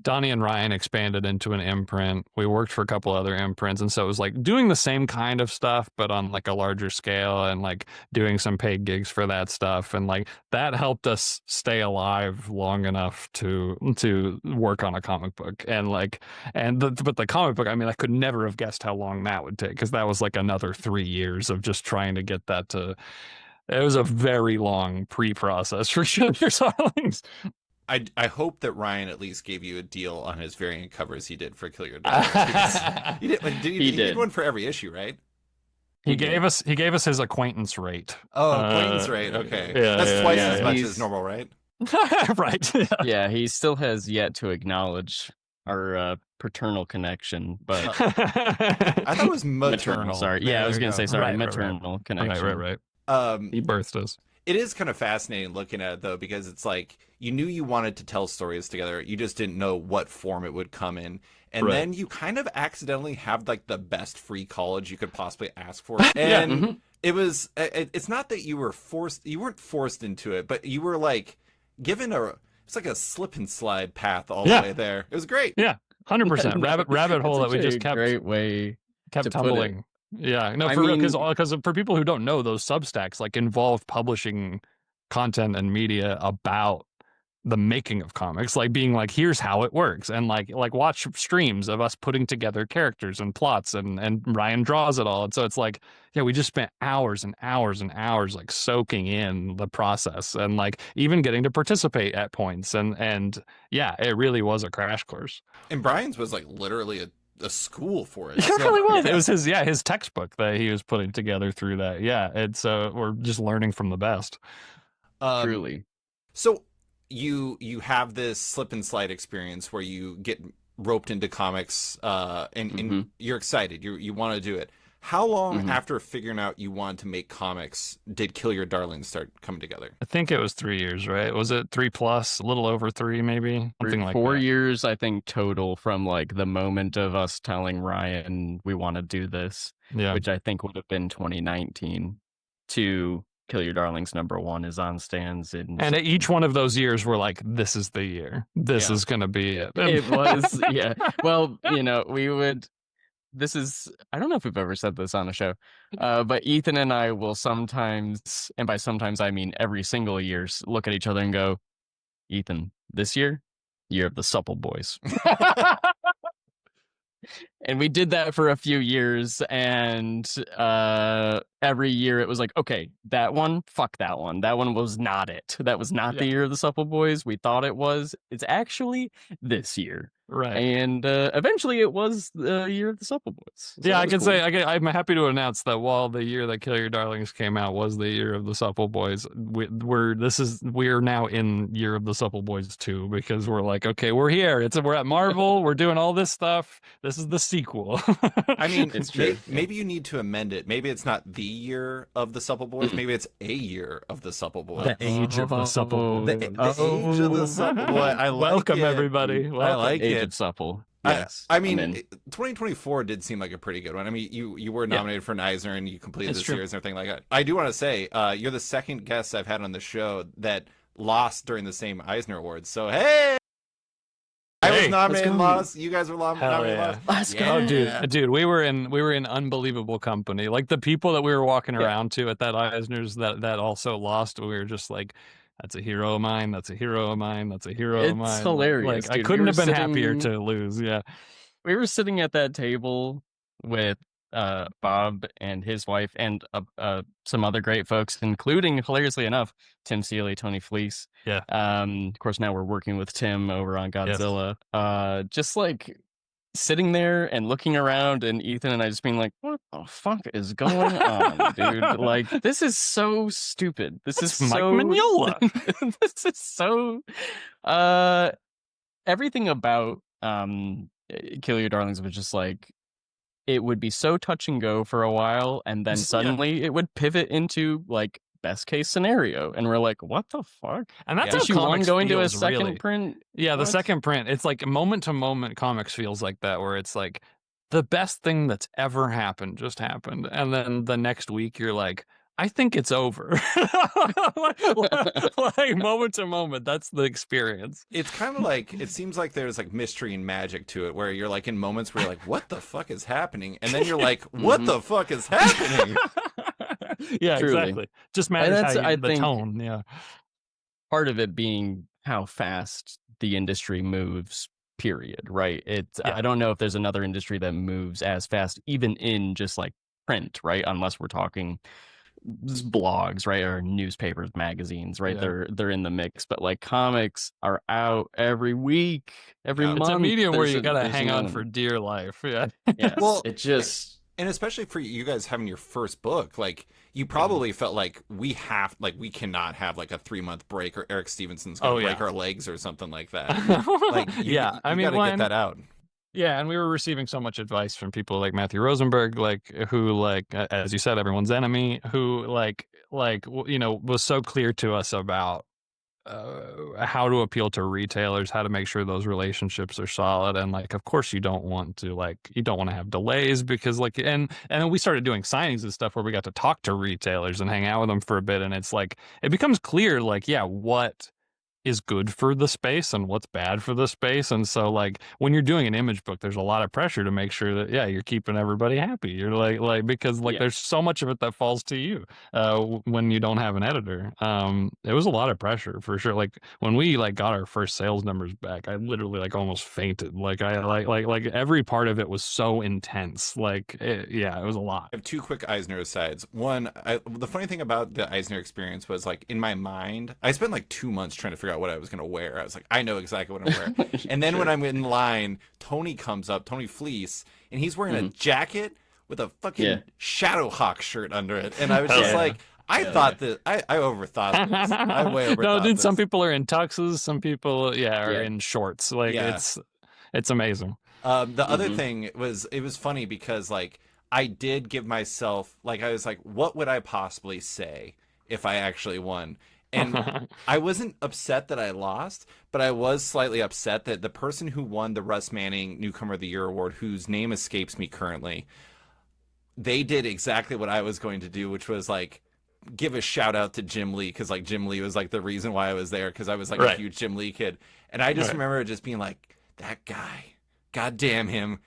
Donnie and Ryan expanded into an imprint. We worked for a couple other imprints. And so it was like doing the same kind of stuff, but on like a larger scale and like doing some paid gigs for that stuff. And like that helped us stay alive long enough to work on a comic book. And like, but the comic book, I mean, I could never have guessed how long that would take, because that was like another 3 years of just trying to get that It was a very long pre-process for Kill Your Darlings. I hope that Ryan at least gave you a deal on his variant covers he did for Kill Your Darlings. Because he did. He did one for every issue, right? He gave us his acquaintance rate. Oh, acquaintance rate. Okay, Yeah, that's twice as much He's- as normal, right? Right. Yeah, he still has yet to acknowledge our paternal connection, but I thought it was maternal. Sorry. Yeah, I was There going to you say go. sorry, Right, right, maternal connection. Right. Um, He birthed us. it is kind of fascinating looking at it though, because it's like you knew you wanted to tell stories together, you just didn't know what form it would come in, and Right. then you kind of accidentally have like the best free college you could possibly ask for, Yeah. and it was. It's not that you weren't forced into it, but you were like given it's like a slip and slide path all Yeah. the way there. It was great. Yeah, 100%. Rabbit hole that we just kept Great way. kept to put it. tumbling. Yeah, no, I for real, mean- because for people who don't know, those Substacks like involve publishing content and media about the making of comics, like being like, here's how it works, and like watch streams of us putting together characters and plots, and Ryan draws it all, and so it's like, yeah, we just spent hours and hours and hours like soaking in the process, and like even getting to participate at points, and yeah, it really was a crash course. And Brian's was like literally a school for it. It So- really was. Yeah. It was his textbook that he was putting together through that. Yeah, and so we're just learning from the best. Truly. So you have this slip and slide experience where you get roped into comics, and you're excited. You want to do it. How long after figuring out you wanted to make comics did Kill Your Darlings start coming together? I think it was 3 years, right? Was it 3+, a little over 3, maybe something like 4 that. years, I think, total from like the moment of us telling Ryan we want to do this, Yeah, which I think would have been 2019, to Kill Your Darlings #1 is on stands in. and at each one of those years, we're like, this is the year. This Yeah. is gonna be it. It was, yeah. Well, we would. This is, I don't know if we've ever said this on a show, but Ethan and I will sometimes, and by sometimes I mean every single year, look at each other and go, Ethan, this year of the Supple Boys. And we did that for a few years, and every year it was like, okay, that one, fuck that one. That one was not it. That was not the year of the Supple Boys. We thought it was. It's actually this year. Right. And eventually it was the year of the Supple Boys. So Yeah, that I was can cool. say I'm happy to announce that while the year that Kill Your Darlings came out was the year of the Supple Boys, we're now in year of the Supple Boys 2, because we're like, okay, we're here. We're at Marvel. We're doing all this stuff. This is the sequel. I mean, It's true, maybe you need to amend it. Maybe it's not the year of the Supple Boys. Maybe it's a year of the Supple Boys. The age of the Supple Boys. The age of the Supple Boy. I like Welcome it. everybody. I Welcome. like Age it. of Supple. I- Yes. I mean, I'm in. 2024 did seem like a pretty good one. I mean, you were nominated for an Eisner and you completed It's the true. series and everything like that. I do want to say, you're the second guest I've had on the show that lost during the same Eisner Awards. So, hey! I was Hey, nominated and go. lost. You guys were Hell nominated and yeah. lost. Let's Yeah. Oh, dude, we were in unbelievable company. Like the people that we were walking around to at that Eisner's that also lost. We were just like, that's a hero of mine. That's a hero of mine. That's a hero of It's mine. hilarious, Like I dude. We couldn't were have been happier sitting- to lose. Yeah. We were sitting at that table with Bob and his wife and some other great folks, including, hilariously enough, Tim Seeley, Tony Fleece. Yeah. Of course, now we're working with Tim over on Godzilla. Just like sitting there and looking around, and Ethan and I just being like, what the fuck is going on, dude? Like, this is so stupid. This is Mike so Mignola. This is so everything about Kill Your Darlings was just like, it would be so touch and go for a while, and then Yeah. suddenly it would pivot into like best case scenario, and we're like, what the fuck? And that's Yeah. how Issue 1 comics going to a feels, second really. print? Yeah, the What? second print, it's like moment to moment comics feels like that, where it's like the best thing that's ever happened just happened. And then the next week you're like, I think it's over. like moment to moment, that's the experience. It's kind of like, it seems like there's like mystery and magic to it, where you're like in moments where you're like, what the fuck is happening? And then you're like, what the fuck is happening? Yeah, Truly. exactly. Just matters that's- how I the think- tone. Yeah. Part of it being how fast the industry moves, period, right? It's Yeah. I don't know if there's another industry that moves as fast, even in just like print, right? Unless we're talking blogs, right, or newspapers, magazines, right? Yeah. They're in the mix, but like comics are out every week, every Yeah. It's a month. medium where There's you gotta there's a hang new on one. for dear life. Yeah. Yes, Well, it just and especially for you guys having your first book, like you probably felt like we cannot have like a 3-month break, or Eric Stevenson's gonna Oh, yeah. break our legs or something like that. Like Yeah, I you mean, got to get that out. yeah, and we were receiving so much advice from people like Matthew Rosenberg, like who, like as you said, everyone's enemy, who was so clear to us about how to appeal to retailers, how to make sure those relationships are solid, and like, of course, you don't want to have delays because and then we started doing signings and stuff where we got to talk to retailers and hang out with them for a bit, and it's like it becomes clear, like, yeah, what is good for the space and what's bad for the space. And so like when you're doing an image book, there's a lot of pressure to make sure that, yeah, you're keeping everybody happy. You're because like there's so much of it that falls to you when you don't have an editor. It was a lot of pressure for sure. Like when we like got our first sales numbers back, I literally like almost fainted. Like I like every part of it was so intense. Like it was a lot. I have 2 quick Eisner asides. One, the funny thing about the Eisner experience was like in my mind, I spent like 2 months trying to figure out what I was going to wear. I was like, I know exactly what I'm wearing. And then when I'm in line, Tony comes up, Tony Fleece, and he's wearing a jacket with a fucking Shadowhawk shirt under it. And I was just like, I thought that I overthought this. I way overthought No, dude, this. some people are in tuxes, some people are in shorts. Like it's amazing. The other thing was, it was funny because like I did give myself, like, I was like, what would I possibly say if I actually won? And I wasn't upset that I lost, but I was slightly upset that the person who won the Russ Manning Newcomer of the Year award, whose name escapes me currently, they did exactly what I was going to do, which was like give a shout out to Jim Lee, because like Jim Lee was like the reason why I was there, because I was like a huge Jim Lee kid. And I just remember just being like, that guy, God damn him.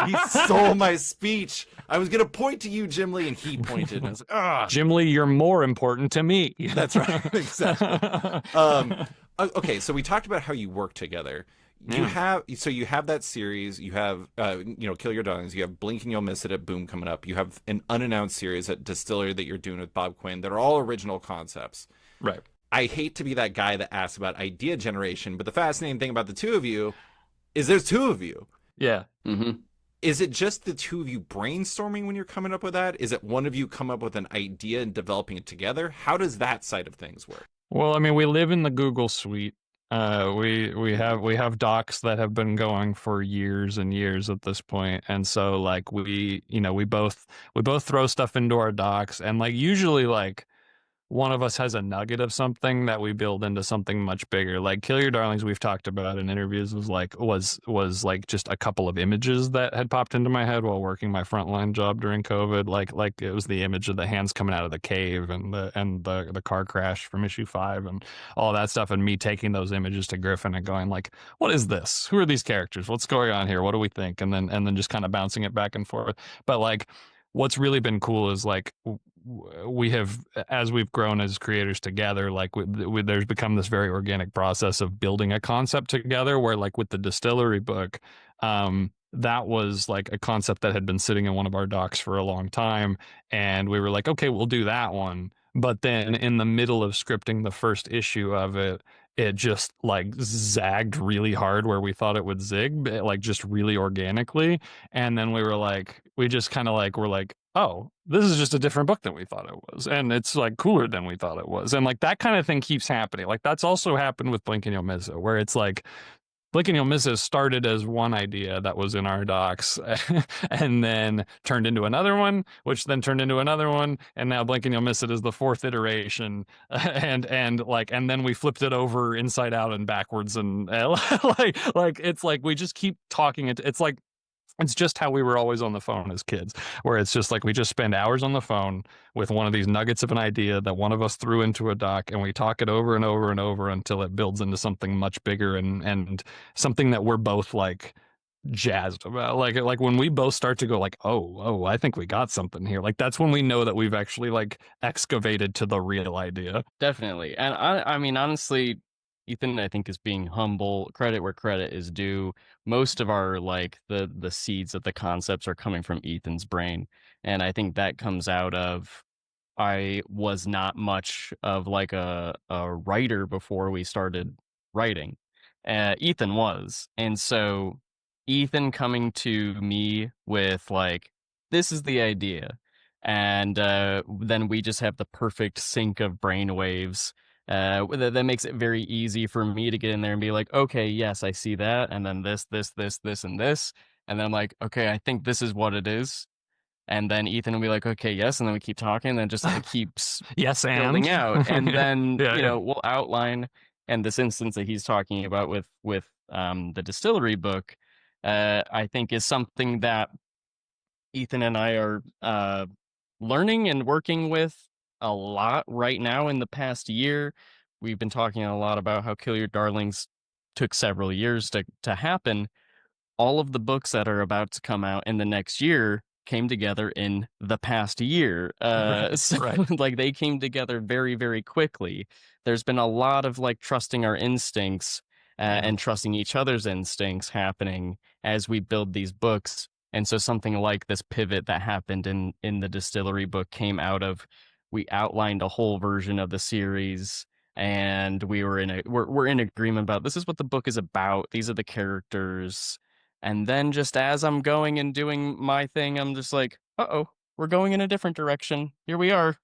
He stole my speech. I was going to point to you, Jim Lee, and he pointed. And I was like, ah. Jim Lee, you're more important to me. That's right. Exactly. Okay, so we talked about how you work together. You have that series. You have Kill Your Darlings. You have Blink and You'll Miss It at Boom coming up. You have an unannounced series at Distillery that you're doing with Bob Quinn that are all original concepts. Right. I hate to be that guy that asks about idea generation, but the fascinating thing about the two of you is there's 2 of you. Yeah. Mm-hmm. Is it just the 2 of you brainstorming when you're coming up with that? Is it one of you come up with an idea and developing it together? How does that side of things work? Well, I mean, we live in the Google suite. We have docs that have been going for years and years at this point, and so like we both throw stuff into our docs, and like usually like one of us has a nugget of something that we build into something much bigger. Like Kill Your Darlings, we've talked about in interviews, was like just a couple of images that had popped into my head while working my frontline job during COVID. Like it was the image of the hands coming out of the cave and the car crash from issue 5 and all that stuff, and me taking those images to Griffin and going like, what is this? Who are these characters? What's going on here? What do we think? And then just kind of bouncing it back and forth. But like what's really been cool is like we have, as we've grown as creators together, like there's become this very organic process of building a concept together, where like with the Distillery book, that was like a concept that had been sitting in one of our docs for a long time, and we were like, okay, we'll do that one. But then in the middle of scripting the first issue of it, it just like zagged really hard where we thought it would zig, like just really organically. And then we just kind of like, we're like, oh, this is just a different book than we thought it was. And it's like cooler than we thought it was. And like that kind of thing keeps happening. Like that's also happened with Blink and You'll Miss It, where it's like, Blink and You'll Miss It started as one idea that was in our docs and then turned into another one, which then turned into another one. And now Blink and You'll Miss It is the 4th iteration. And then we flipped it over inside out and backwards. And like, it's like, we just keep talking. It's like, it's just how we were always on the phone as kids, where it's just like we just spend hours on the phone with one of these nuggets of an idea that one of us threw into a doc, and we talk it over and over and over until it builds into something much bigger and something that we're both like jazzed about. Like when we both start to go like, oh, I think we got something here. Like that's when we know that we've actually like excavated to the real idea. Definitely. And I mean, honestly, Ethan, I think, is being humble. Credit where credit is due. Most of our like the seeds of the concepts are coming from Ethan's brain, and I think that comes out of I was not much of like a writer before we started writing. Ethan was. And so Ethan coming to me with like, this is the idea. And then we just have the perfect sync of brainwaves. That makes it very easy for me to get in there and be like, okay, yes, I see that. And then this, and this. And then I'm like, okay, I think this is what it is. And then Ethan will be like, okay, yes. And then we keep talking, and then just it keeps Yes, building and out. And then, yeah. we'll outline. And this instance that he's talking about with the distillery book, I think is something that Ethan and I are learning and working with a lot right now in the past year. We've been talking a lot about how Kill Your Darlings took several years to happen. All of the books that are about to come out in the next year came together in the past year. Right. Like they came together very, very quickly. There's been a lot of like trusting our instincts and trusting each other's instincts happening as we build these books. And so something like this pivot that happened in the distillery book came out of we outlined a whole version of the series and we're in agreement about this is what the book is about. These are the characters. And then just as I'm going and doing my thing, I'm just like, uh-oh, we're going in a different direction. Here we are.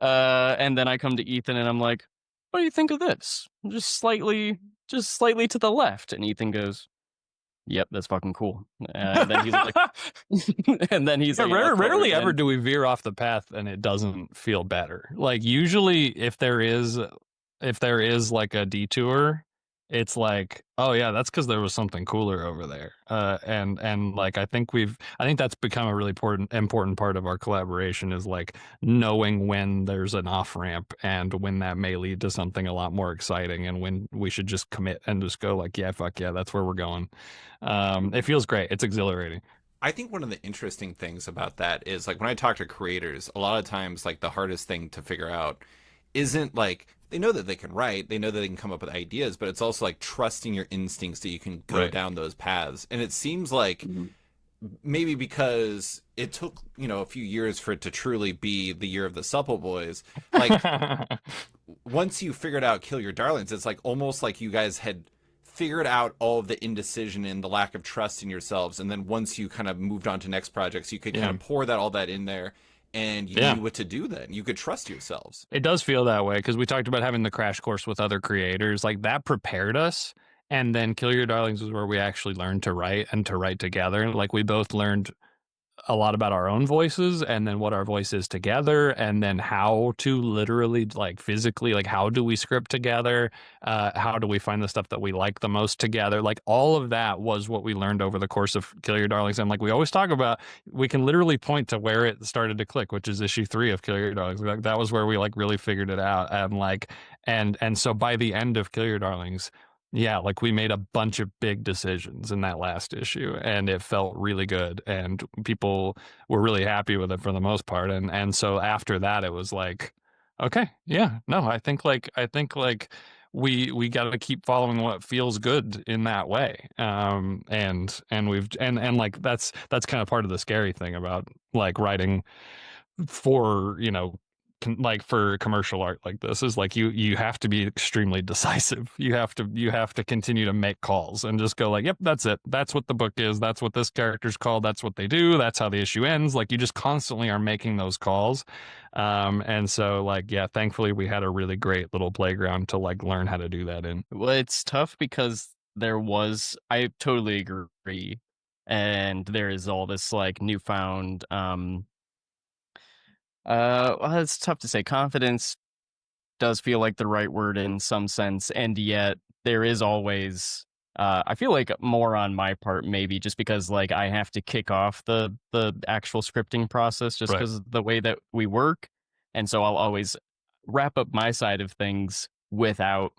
And then I come to Ethan and I'm like, what do you think of this? Just slightly to the left. And Ethan goes, yep, that's fucking cool. And then he's like, and then he's Yeah, like, "I'll color rarely it ever in." do we veer off the path and it doesn't feel better. Like usually if there is like a detour, it's like, oh yeah, that's because there was something cooler over there. And like I think that's become a really important part of our collaboration is like knowing when there's an off ramp and when that may lead to something a lot more exciting and when we should just commit and just go like, yeah, fuck yeah, that's where we're going. It feels great. It's exhilarating. I think one of the interesting things about that is like when I talk to creators, a lot of times like the hardest thing to figure out isn't like they know that they can write, they know that they can come up with ideas, but it's also like trusting your instincts that you can go Right. down those paths. And it seems like maybe because it took, a few years for it to truly be the year of the Supple Boys, like once you figured out Kill Your Darlings, it's like almost like you guys had figured out all of the indecision and the lack of trust in yourselves, and then once you kind of moved on to next projects, you could kind of pour all that in there, and you knew what to do then. You could trust yourselves. It does feel that way because we talked about having the crash course with other creators. Like that prepared us. And then Kill Your Darlings was where we actually learned to write and to write together. Like we both learned a lot about our own voices and then what our voice is together and then how to literally like physically like how do we script together, how do we find the stuff that we like the most together, like all of that was what we learned over the course of Kill Your Darlings. And like we always talk about, we can literally point to where it started to click, which is issue 3 of Kill Your Darlings. Like that was where we like really figured it out. And like and so by the end of Kill Your Darlings, yeah, like we made a bunch of big decisions in that last issue and it felt really good and people were really happy with it for the most part. And so after that it was like, okay, yeah, no, I think like we got to keep following what feels good in that way. And we've and like that's kind of part of the scary thing about like writing for like for commercial art like this is like you have to be extremely decisive. You have to continue to make calls and just go like, yep, that's it, that's what the book is, that's what this character's called, that's what they do, that's how the issue ends. Like you just constantly are making those calls. And so like, yeah, thankfully we had a really great little playground to like learn how to do that in. Well, it's tough because I totally agree. And there is all this like newfound well, it's tough to say. Confidence does feel like the right word in some sense, and yet there is always I feel like more on my part maybe just because like I have to kick off the actual scripting process just Right. because of the way that we work. And so I'll always wrap up my side of things without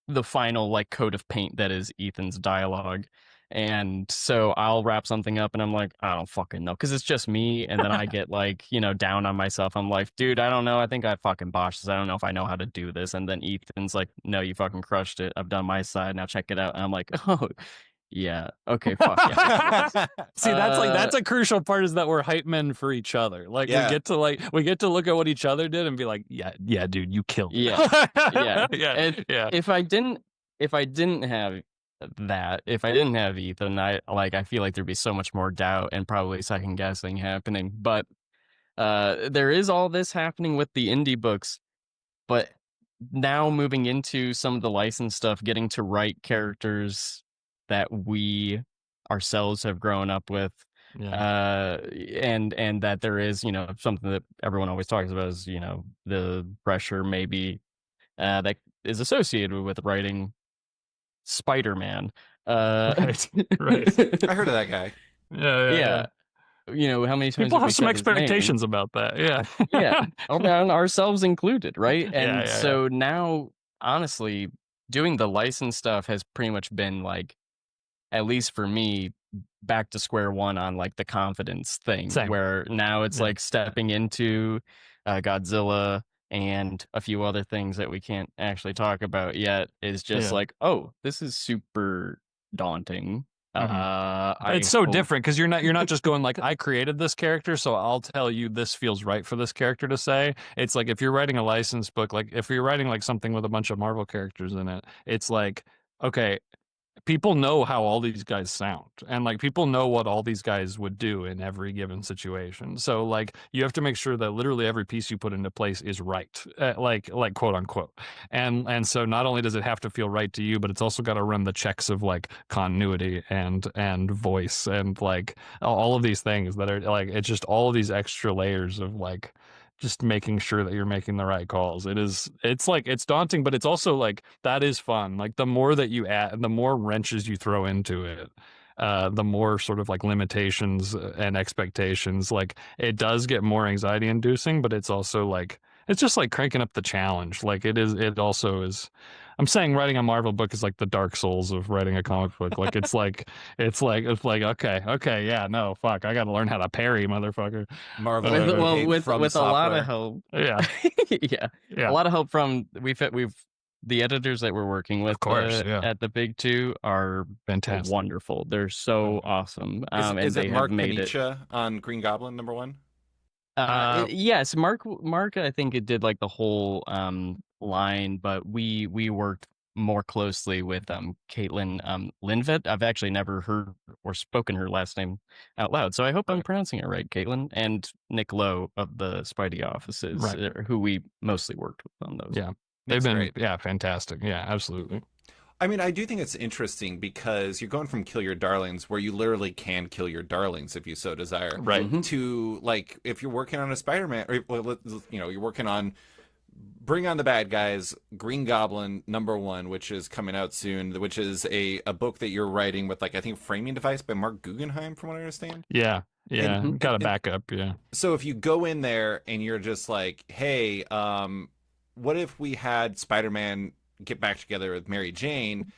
the final like coat of paint that is Ethan's dialogue. And so I'll wrap something up and I'm like, I don't fucking know. Because it's just me. And then I get like, down on myself. I'm like, dude, I don't know. I think I fucking botched this. I don't know if I know how to do this. And then Ethan's like, no, you fucking crushed it. I've done my side. Now check it out. And I'm like, oh, Yeah. Okay. Fuck yeah. See, that's a crucial part, is that we're hype men for each other. Like Yeah. we get to look at what each other did and be like, yeah, dude, you killed it. Yeah. Yeah. yeah, And yeah. if I didn't have that, if I didn't have Ethan, I feel like there'd be so much more doubt and probably second guessing happening. But there is all this happening with the indie books, but now moving into some of the licensed stuff, getting to write characters that we ourselves have grown up with, Yeah. and that there is, something that everyone always talks about is, the pressure maybe that is associated with writing Spider-Man. Right. I heard of that guy. Yeah. How many times People have we have some said his name? expectations about that. Yeah. Yeah, ourselves included, right? And Yeah. so now, honestly, doing the license stuff has pretty much been like, at least for me, back to square one on like the confidence thing. Same. Where now it's Yeah. like stepping into Godzilla and a few other things that we can't actually talk about yet is just Yeah. like, oh, this is super daunting. It's so different because you're not just going like, I created this character, so I'll tell you this feels right for this character to say. It's like if you're writing a licensed book, like if you're writing like something with a bunch of Marvel characters in it, it's like, okay, people know how all these guys sound, and like people know what all these guys would do in every given situation. So like you have to make sure that literally every piece you put into place is right, like quote unquote. And so not only does it have to feel right to you, but it's also got to run the checks of like continuity and voice and like all of these things that are like, it's just all of these extra layers of like just making sure that you're making the right calls. It's like, it's daunting, but it's also like, that is fun. Like the more that you add, the more wrenches you throw into it, the more sort of like limitations and expectations, like it does get more anxiety inducing, but it's also like, it's just like cranking up the challenge. Like it also is. I'm saying writing a Marvel book is like the Dark Souls of writing a comic book. Like it's like okay, yeah, no, fuck, I got to learn how to parry, motherfucker. Marvel with from a lot of software. help. Yeah, yeah, yeah. A lot of help from we've the editors that we're working with, Of course, yeah. at the big two are Fantastic. wonderful. They're so awesome. Is And they it Mark have made it. Paniccia on Green Goblin #1? Yes, Mark, I think it did like the whole line, but we worked more closely with Caitlin Linvet. I've actually never heard or spoken her last name out loud, so I hope I'm pronouncing it right, Caitlin. And Nick Lowe of the Spidey offices, Right. who we mostly worked with on those. Yeah, they've been great. Yeah, fantastic. Yeah, absolutely. I mean, I do think it's interesting because you're going from kill your darlings, where you literally can kill your darlings if you so desire, Right. to like if you're working on a Spider-Man, or you're working on Bring on the Bad Guys, Green Goblin #1, which is coming out soon, which is a book that you're writing with, like, I think Framing Device by Mark Guggenheim, from what I understand. Yeah, got a backup. Yeah. So if you go in there and you're just like, hey, what if we had Spider-Man get back together with Mary Jane?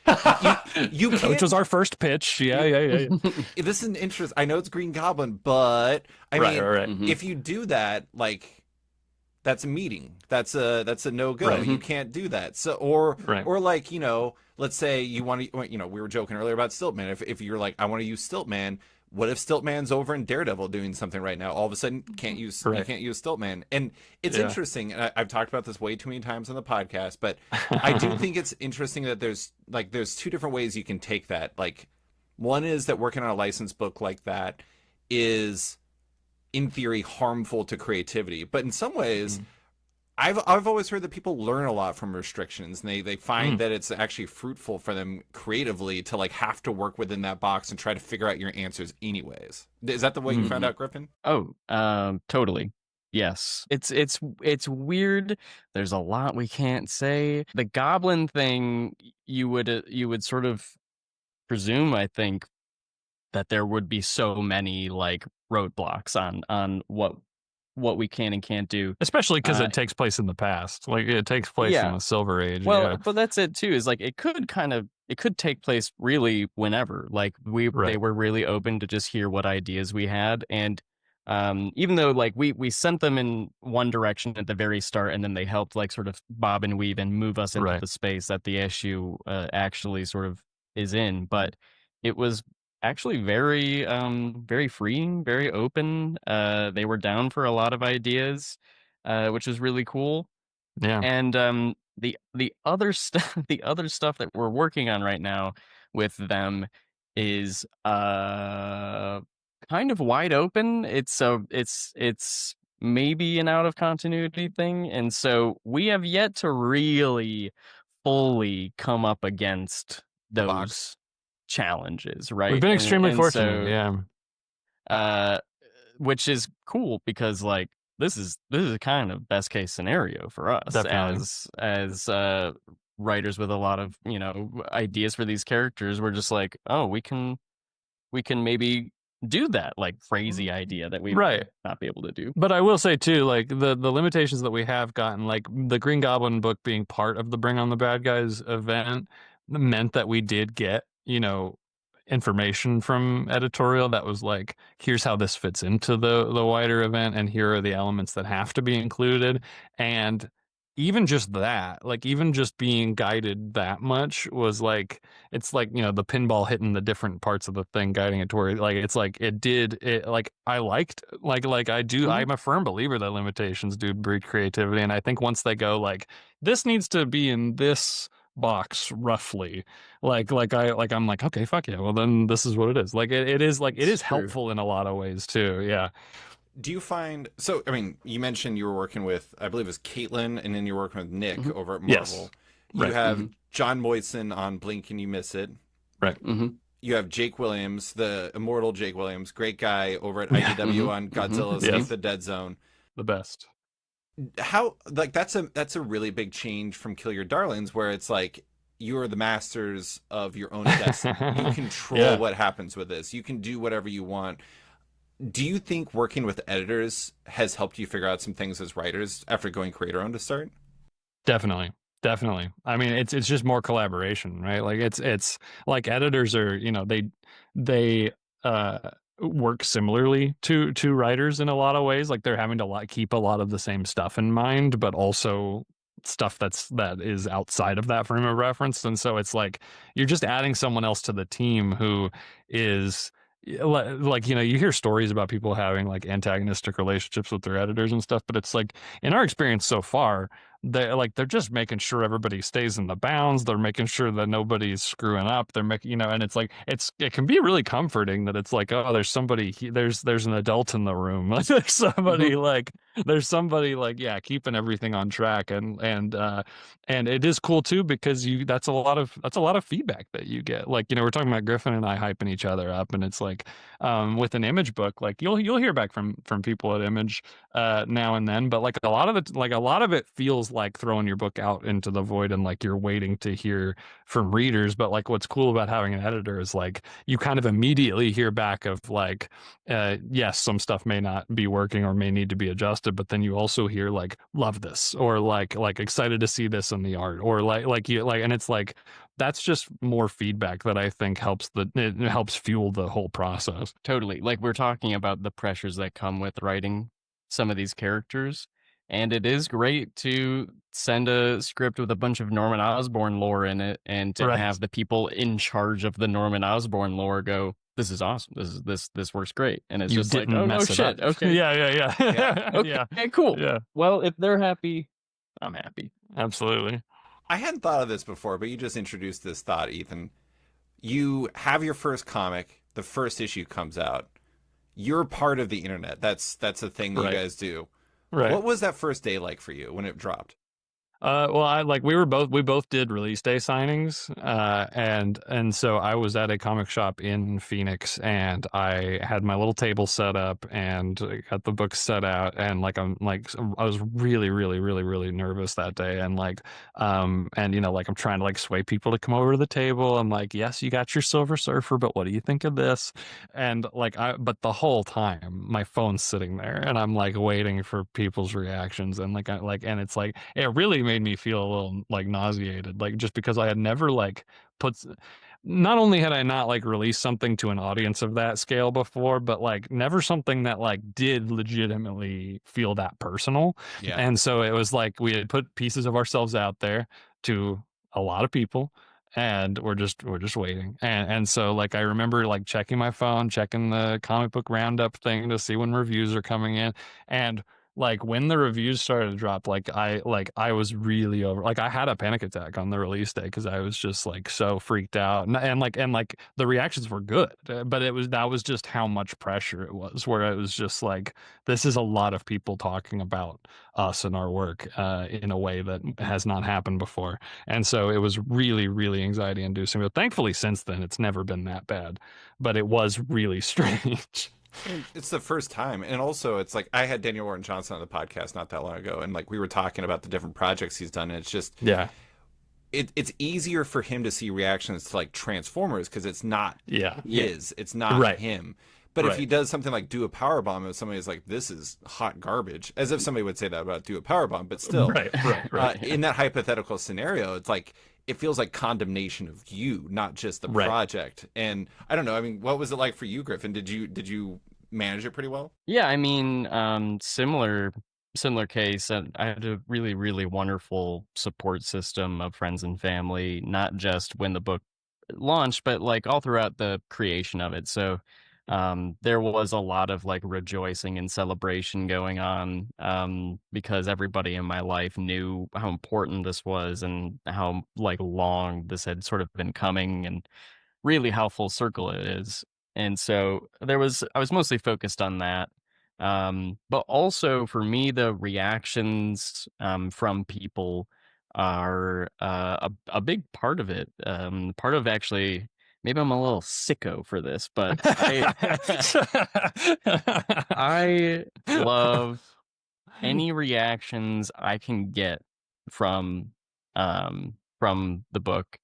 You can't, which was our first pitch. Yeah. This is an interest. I know it's Green Goblin, but I mean, right. if you do that, like, that's a meeting. That's a no-go. Right. You can't do that. So or like, let's say you want to, we were joking earlier about Stiltman. If you're like, I want to use Stiltman, what if Stiltman's over in Daredevil doing something right now? All of a sudden, you can't use Stiltman. And it's interesting. And I've talked about this way too many times on the podcast, but I do think it's interesting that there's two different ways you can take that. Like, one is that working on a licensed book like that is, in theory, harmful to creativity, but in some ways, I've always heard that people learn a lot from restrictions, and they find that it's actually fruitful for them creatively to like have to work within that box and try to figure out your answers anyways. Is that the way you found out, Griffin? Oh, totally. Yes. It's weird. There's a lot we can't say. The Goblin thing, you would sort of presume, I think, that there would be so many like roadblocks on what we can and can't do, especially because it takes place in the past. Like it takes place in the Silver Age. Well, but that's it too, is like it could take place really whenever. Like they were really open to just hear what ideas we had, and even though like we sent them in one direction at the very start, and then they helped like sort of bob and weave and move us into the space that the issue actually sort of is in. But it was actually very freeing, very open. They were down for a lot of ideas, which was really cool. Yeah. And the other stuff the other stuff that we're working on right now with them is kind of wide open. It's maybe an out of continuity thing, and so we have yet to really fully come up against The box. those challenges, We've right? been And extremely and fortunate. so Yeah. uh which is cool because like this is a kind of best case scenario for us Definitely. as writers with a lot of, ideas for these characters. We're just like, oh, we can maybe do that like crazy idea that we Right. might not be able to do. But I will say too, like the limitations that we have gotten, like the Green Goblin book being part of the Bring on the Bad Guys event, meant that we did get, information from editorial that was like, here's how this fits into the wider event, and here are the elements that have to be included. And even just that, like even just being guided that much was like, it's like, the pinball hitting the different parts of the thing, guiding it toward, like, it's like like I liked, like I do, I'm a firm believer that limitations do breed creativity. And I think once they go like, this needs to be in this box roughly, I'm like, okay, fuck yeah, well then this is what it is. Like it is like, it is True. helpful in a lot of ways too. Yeah. Do you find so? I mean, you mentioned you were working with, I believe it was Caitlin, and then you're working with Nick over at Marvel. Yes. You Right. have John Moyson on Blink and You Miss It. Right. You have Jake Williams, the immortal Jake Williams, great guy over at IDW on Godzilla Escape Yes. the Dead Zone. The best. How, like, that's a really big change from Kill Your Darlings, where it's like you are the masters of your own destiny. You control Yeah. what happens with this. You can do whatever you want. Do you think working with editors has helped you figure out some things as writers after going creator owned to start? Definitely. I mean, it's just more collaboration, right? Like it's like editors are, they work similarly to writers in a lot of ways. Like they're having to keep a lot of the same stuff in mind, but also stuff that is outside of that frame of reference. And so it's like you're just adding someone else to the team who is like, you hear stories about people having like antagonistic relationships with their editors and stuff, but it's like in our experience so far, they're just making sure everybody stays in the bounds. They're making sure that nobody's screwing up. They're making, and it's like it can be really comforting that it's like, oh, there's somebody, there's an adult in the room. Like there's somebody like, yeah, keeping everything on track. And it is cool too, because that's a lot of feedback that you get. Like, we're talking about Griffin and I hyping each other up, and it's like with an Image book, like you'll hear back from people at Image now and then, but like a lot of it feels like throwing your book out into the void, and like you're waiting to hear from readers. But like what's cool about having an editor is like you kind of immediately hear back of like, yes, some stuff may not be working or may need to be adjusted, but then you also hear like, love this, or like excited to see this in the art, or and it's like that's just more feedback that I think it helps fuel the whole process. Totally. Like we're talking about the pressures that come with writing some of these characters. And it is great to send a script with a bunch of Norman Osborn lore in it, and to Right. have the people in charge of the Norman Osborn lore go, this is awesome. This works great. And it's You just like, didn't oh no mess it shit. up. Okay. Yeah. Okay. Yeah. Okay, cool. Yeah. Well, if they're happy, I'm happy. Absolutely. I hadn't thought of this before, but you just introduced this thought, Ethan. You have your first comic, the first issue comes out. You're part of the internet. That's a thing that Right. you guys do. Right. What was that first day like for you when it dropped? Well, we both did release day signings, and so I was at a comic shop in Phoenix, and I had my little table set up and got the books set out, and I was really, really, really, really nervous that day, and I'm trying to sway people to come over to the table. I'm like, yes, you got your Silver Surfer, but what do you think of this? And but the whole time my phone's sitting there, and I'm waiting for people's reactions, and and it's like it really made me feel a little nauseated, just because I had never not only had I not released something to an audience of that scale before, but never something that did legitimately feel that personal. Yeah. And so it was we had put pieces of ourselves out there to a lot of people, and we're just waiting. And so like I remember like checking my phone, checking the comic book roundup thing to see when reviews are coming in, and like when the reviews started to drop, I was really over, like I had a panic attack on the release day because I was just like so freaked out, and the reactions were good, but that was just how much pressure it was, where it was just like, this is a lot of people talking about us and our work in a way that has not happened before. And so it was really, really anxiety inducing. But thankfully, since then, it's never been that bad. But it was really strange. And it's the first time. And also, it's like I had Daniel Warren Johnson on the podcast not that long ago. And like we were talking about the different projects he's done. And it's just, Yeah. it's easier for him to see reactions to like Transformers because it's not Yeah. his, it's not Right. him. But if Right. he does something like do a power bomb, and somebody's like, "This is hot garbage," as if somebody would say that about do a power bomb, but still, Right. in that hypothetical scenario, it's like it feels like condemnation of you, not just the Right. project. And I don't know. I mean, what was it like for you, Griffin? Did you manage it pretty well? Yeah, I mean, similar case. I had a really, really wonderful support system of friends and family, not just when the book launched, but like all throughout the creation of it. So there was a lot of like rejoicing and celebration going on, because everybody in my life knew how important this was and how like long this had sort of been coming, and really how full circle it is. And so I was mostly focused on that. But also for me, the reactions from people are a big part of it. Part of actually, maybe I'm a little sicko for this, but I love any reactions I can get from the book.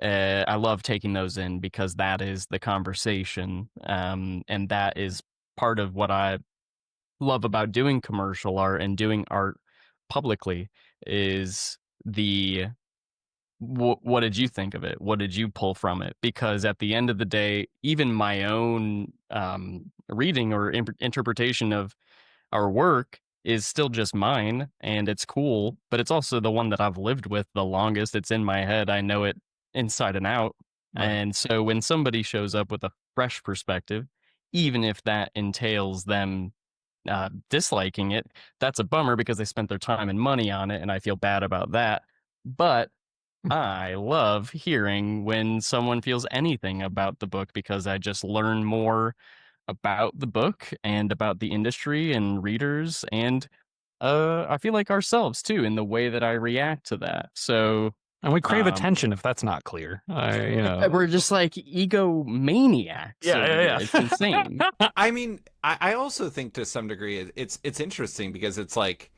I love taking those in because that is the conversation, and that is part of what I love about doing commercial art and doing art publicly is the what did you think of it? What did you pull from it? Because at the end of the day, even my own reading or interpretation of our work is still just mine, and it's cool, but it's also the one that I've lived with the longest. It's in my head. I know it inside and out. Right. And so when somebody shows up with a fresh perspective, even if that entails them disliking it, that's a bummer because they spent their time and money on it, and I feel bad about that. But I love hearing when someone feels anything about the book because I just learn more about the book and about the industry and readers, and I feel like ourselves too in the way that I react to that. So And we crave attention if that's not clear. we're just like egomaniacs. Yeah, over yeah, here. yeah. It's insane. I mean, I also think to some degree it's interesting because it's like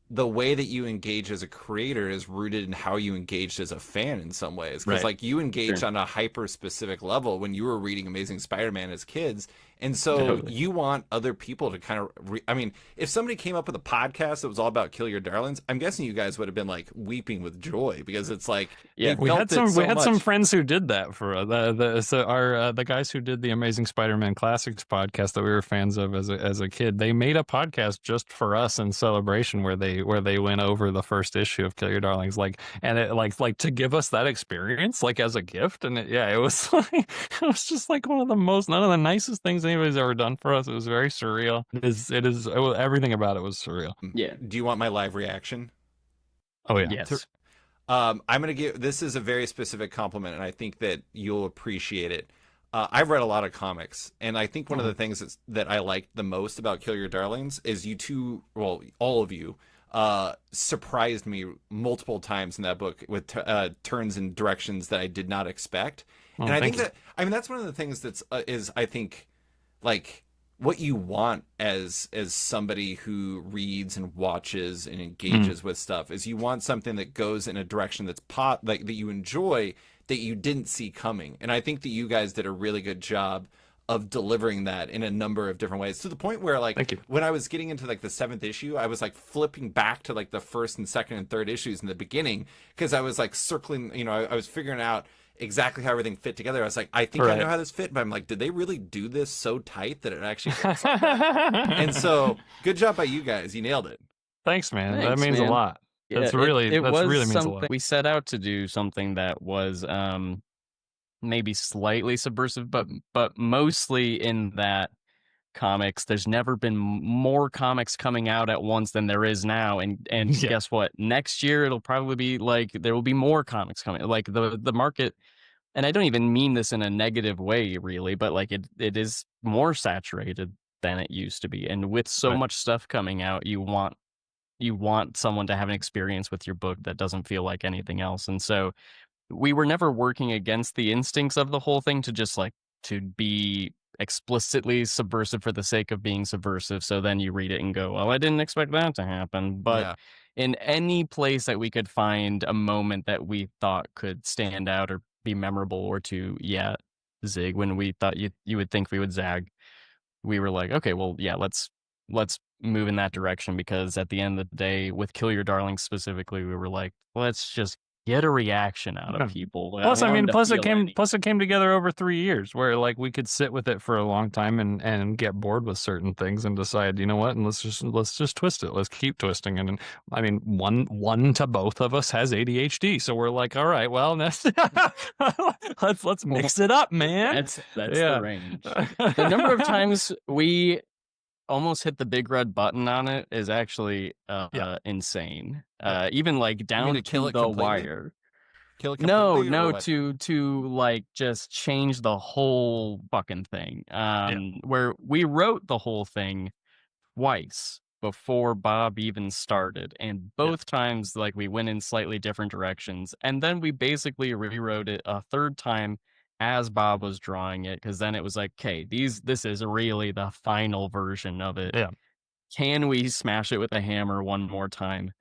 the way that you engage as a creator is rooted in how you engaged as a fan in some ways. Because Right. like you engaged Sure. on a hyper specific level when you were reading Amazing Spider-Man as kids. And so Totally. you want other people to kind of, I mean, if somebody came up with a podcast that was all about Kill Your Darlings, I'm guessing you guys would have been like weeping with joy because it's like, Yeah. they We felt had it some so we had some much. friends who did that for the guys who did the Amazing Spider-Man Classics podcast that we were fans of as a kid. They made a podcast just for us in celebration where they went over the first issue of Kill Your Darlings, and it like to give us that experience like as a gift. And it was like it was just like one of the nicest things anybody's ever done for us. It was very surreal. Everything about it was surreal. Yeah. Do you want my live reaction? Oh yeah. Yes. I'm going to give, this is a very specific compliment, and I think that you'll appreciate it. I've read a lot of comics, and I think one of the things that I liked the most about Kill Your Darlings is you two, well, all of you, surprised me multiple times in that book with turns and directions that I did not expect. Oh, And I thank think that, I mean, that's one of the things that's, is I think, like, what you want as somebody who reads and watches and engages with stuff is you want something that goes in a direction that's like that you enjoy, that you didn't see coming. And I think that you guys did a really good job of delivering that in a number of different ways, to the point where like Thank you. when I was getting into like the 7th issue, I was like flipping back to like the 1st and 2nd and 3rd issues in the beginning because I was like circling, you know, I was figuring out exactly how everything fit together. I was like, I think I Right. know how this fit, but I'm like, did they really do this so tight that it actually fits? And so good job by you guys. You nailed it. Thanks, man. That Thanks, means man. a lot. That's it really was means a lot. something we set out to do, something that was maybe slightly subversive, but mostly in that comics, there's never been more comics coming out at once than there is now, and Yeah. guess what, next year it'll probably be like there will be more comics coming, like the market, and I don't even mean this in a negative way really, but like it is more saturated than it used to be, and with so Right. much stuff coming out, you want someone to have an experience with your book that doesn't feel like anything else. And so we were never working against the instincts of the whole thing to just like to be explicitly subversive for the sake of being subversive. So then you read it and go, well, I didn't expect that to happen. But Yeah. in any place that we could find a moment that we thought could stand out or be memorable or to, zig when we thought you would think we would zag, we were like, okay, well, yeah, let's move in that direction, because at the end of the day, with Kill Your Darlings specifically, we were like, let's just get a reaction out Yeah. of people. Plus, I want mean, them to feel anything. it came together over 3 years, where like we could sit with it for a long time and get bored with certain things and decide, you know what, and let's just twist it. Let's keep twisting it. And I mean, one to both of us has ADHD, so we're like, all right, well, let's mix it up, man. That's Yeah. the range. The number of times we almost hit the big red button on it is actually insane. Even like down to kill to it the completely? wire. Kill it No, completely, or no, what? to like just change the whole fucking thing. Where we wrote the whole thing twice before Bob even started, and both times like we went in slightly different directions, and then we basically rewrote it a third time as Bob was drawing it, because then it was like, okay, this is really the final version of it. Yeah. Can we smash it with a hammer one more time?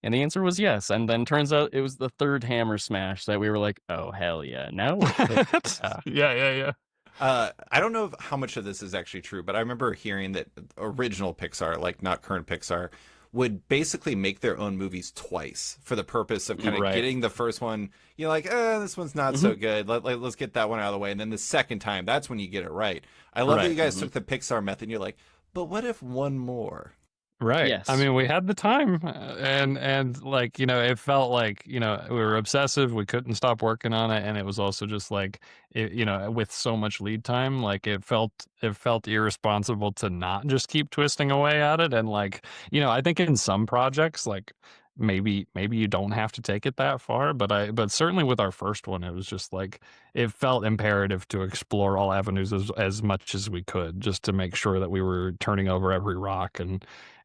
And the answer was yes. And then turns out it was the third hammer smash that we were like, oh hell yeah, now we're cooking. Yeah. I don't know how much of this is actually true, but I remember hearing that original Pixar, like not current Pixar, would basically make their own movies twice for the purpose of kind of Right. getting the first one, like, this one's not so good. Let's get that one out of the way. And then the second time, that's when you get it right. I love that Right. you guys took the Pixar method and you're like, but what if one more? Right. Yes. I mean, we had the time, and like, it felt like, we were obsessive. We couldn't stop working on it, and it was also just like, with so much lead time, like it felt irresponsible to not just keep twisting away at it. And like, I think in some projects, like maybe you don't have to take it that far, but certainly with our first one, it was just like it felt imperative to explore all avenues as much as we could, just to make sure that we were turning over every rock.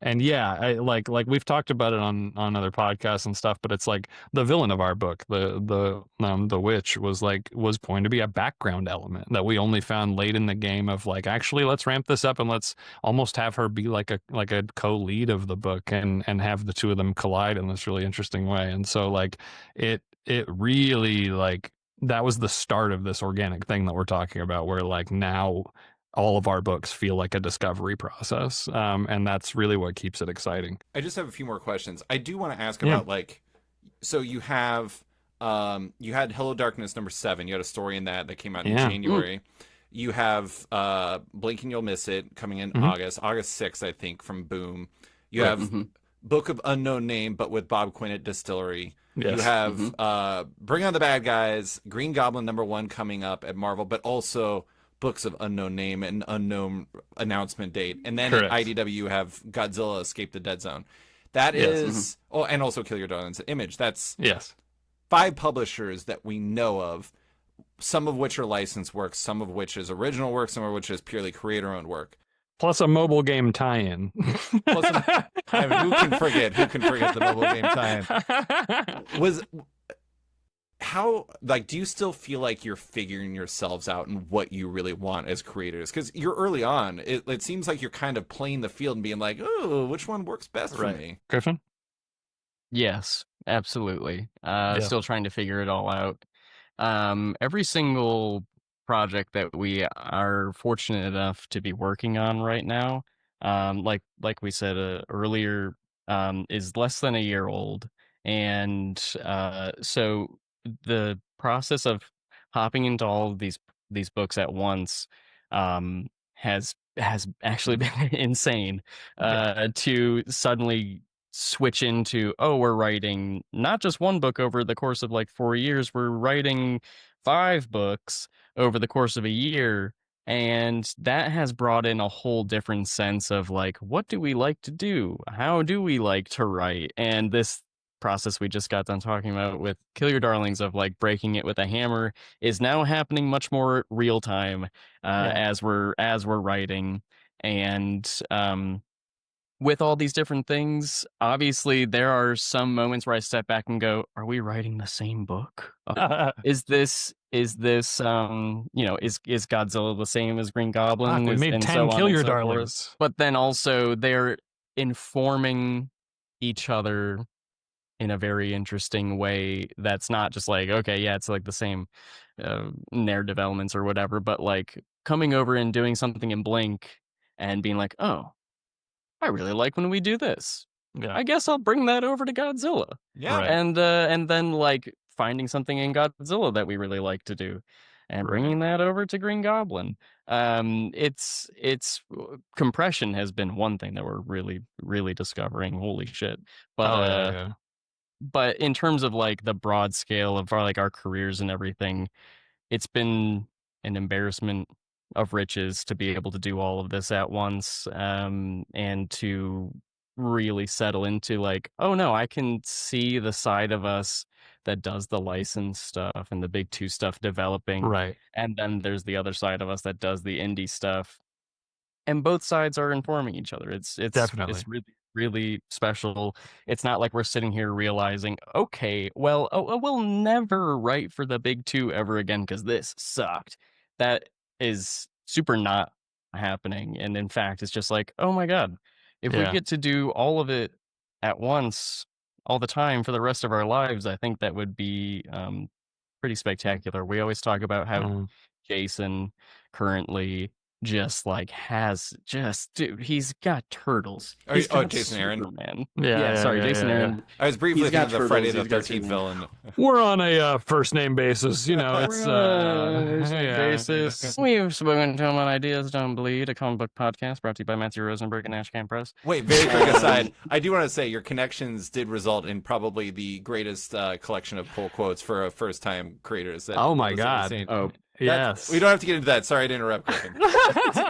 And yeah, like we've talked about it on other podcasts and stuff, but it's like the villain of our book, the witch, was going to be a background element that we only found late in the game of like, actually, let's ramp this up and let's almost have her be like a co-lead of the book, and have the two of them collide in this really interesting way. And so like it really, like, that was the start of this organic thing that we're talking about, where like now all of our books feel like a discovery process. And that's really what keeps it exciting. I just have a few more questions. I do want to ask about, like, so you have, you had Hello Darkness #7. You had a story in that came out in January. You have Blink and You'll Miss It coming in August 6th, I think, from Boom. You have Book of Unknown Name, but with Bob Quinn at Distillery. Yes. You have Bring On the Bad Guys, Green Goblin #1 coming up at Marvel, but also Books of Unknown Name and unknown announcement date. And then Correct. at IDW you have Godzilla Escape the Dead Zone. That is oh, and also Kill Your Darlings at Image. That's 5 publishers that we know of, some of which are licensed works, some of which is original work, some of which is purely creator-owned work. Plus a mobile game tie-in. Plus, I mean, who can forget the mobile game tie-in? Was how, like, do you still feel like you're figuring yourselves out and what you really want as creators? Because you're early on. It seems like you're kind of playing the field and being like, oh, which one works best for me? Griffin? Yes, absolutely. Still trying to figure it all out. Every single project that we are fortunate enough to be working on right now, like we said earlier, is less than a year old, and so the process of hopping into all of these books at once has actually been insane. To suddenly switch into, oh, we're writing not just one book over the course of like 4 years, we're writing 5 books over the course of a year. And that has brought in a whole different sense of like, what do we like to do? How do we like to write? And this process we just got done talking about with Kill Your Darlings of like breaking it with a hammer is now happening much more real time as we're writing. And with all these different things, obviously there are some moments where I step back and go, are we writing the same book? Is this is Godzilla the same as Green Goblin? We made And 10 so on Kill and Your so forth. Darlings. But then also they're informing each other in a very interesting way that's not just like, okay, yeah, it's like the same narrative elements or whatever, but like coming over and doing something in Blink and being like, oh, I really like when we do this. Yeah. I guess I'll bring that over to Godzilla. Yeah. Right. And then like finding something in Godzilla that we really like to do and bringing that over to Green Goblin. It's compression has been one thing that we're really discovering. Holy shit. But but in terms of like the broad scale of our careers and everything, it's been an embarrassment of riches to be able to do all of this at once, and to really settle into like, oh no, I can see the side of us that does the license stuff and the big two stuff developing, Right. and then there's the other side of us that does the indie stuff, and both sides are informing each other. It's Definitely. it's really special. It's not like we're sitting here realizing, okay, well, we'll never write for the big two ever again because this sucked. That is super not happening. And in fact, it's just like, oh my god, if we get to do all of it at once all the time for the rest of our lives, I think that would be pretty spectacular. We always talk about how Jason currently just like dude, he's got turtles. He's got Jason Aaron. Superman. Yeah, Jason Aaron. I was briefly He's thinking got of the Friday turtles, the he's got 13th villain. We're on a first name basis, you know. It's basis. We've spoken to him on Ideas Don't Bleed, a comic book podcast brought to you by Matthew Rosenberg and Ashcan Press. Wait, very quick aside. I do want to say your connections did result in probably the greatest collection of pull quotes for first-time creators. Oh my god! Yes. We don't have to get into that. Sorry to interrupt, Griffin.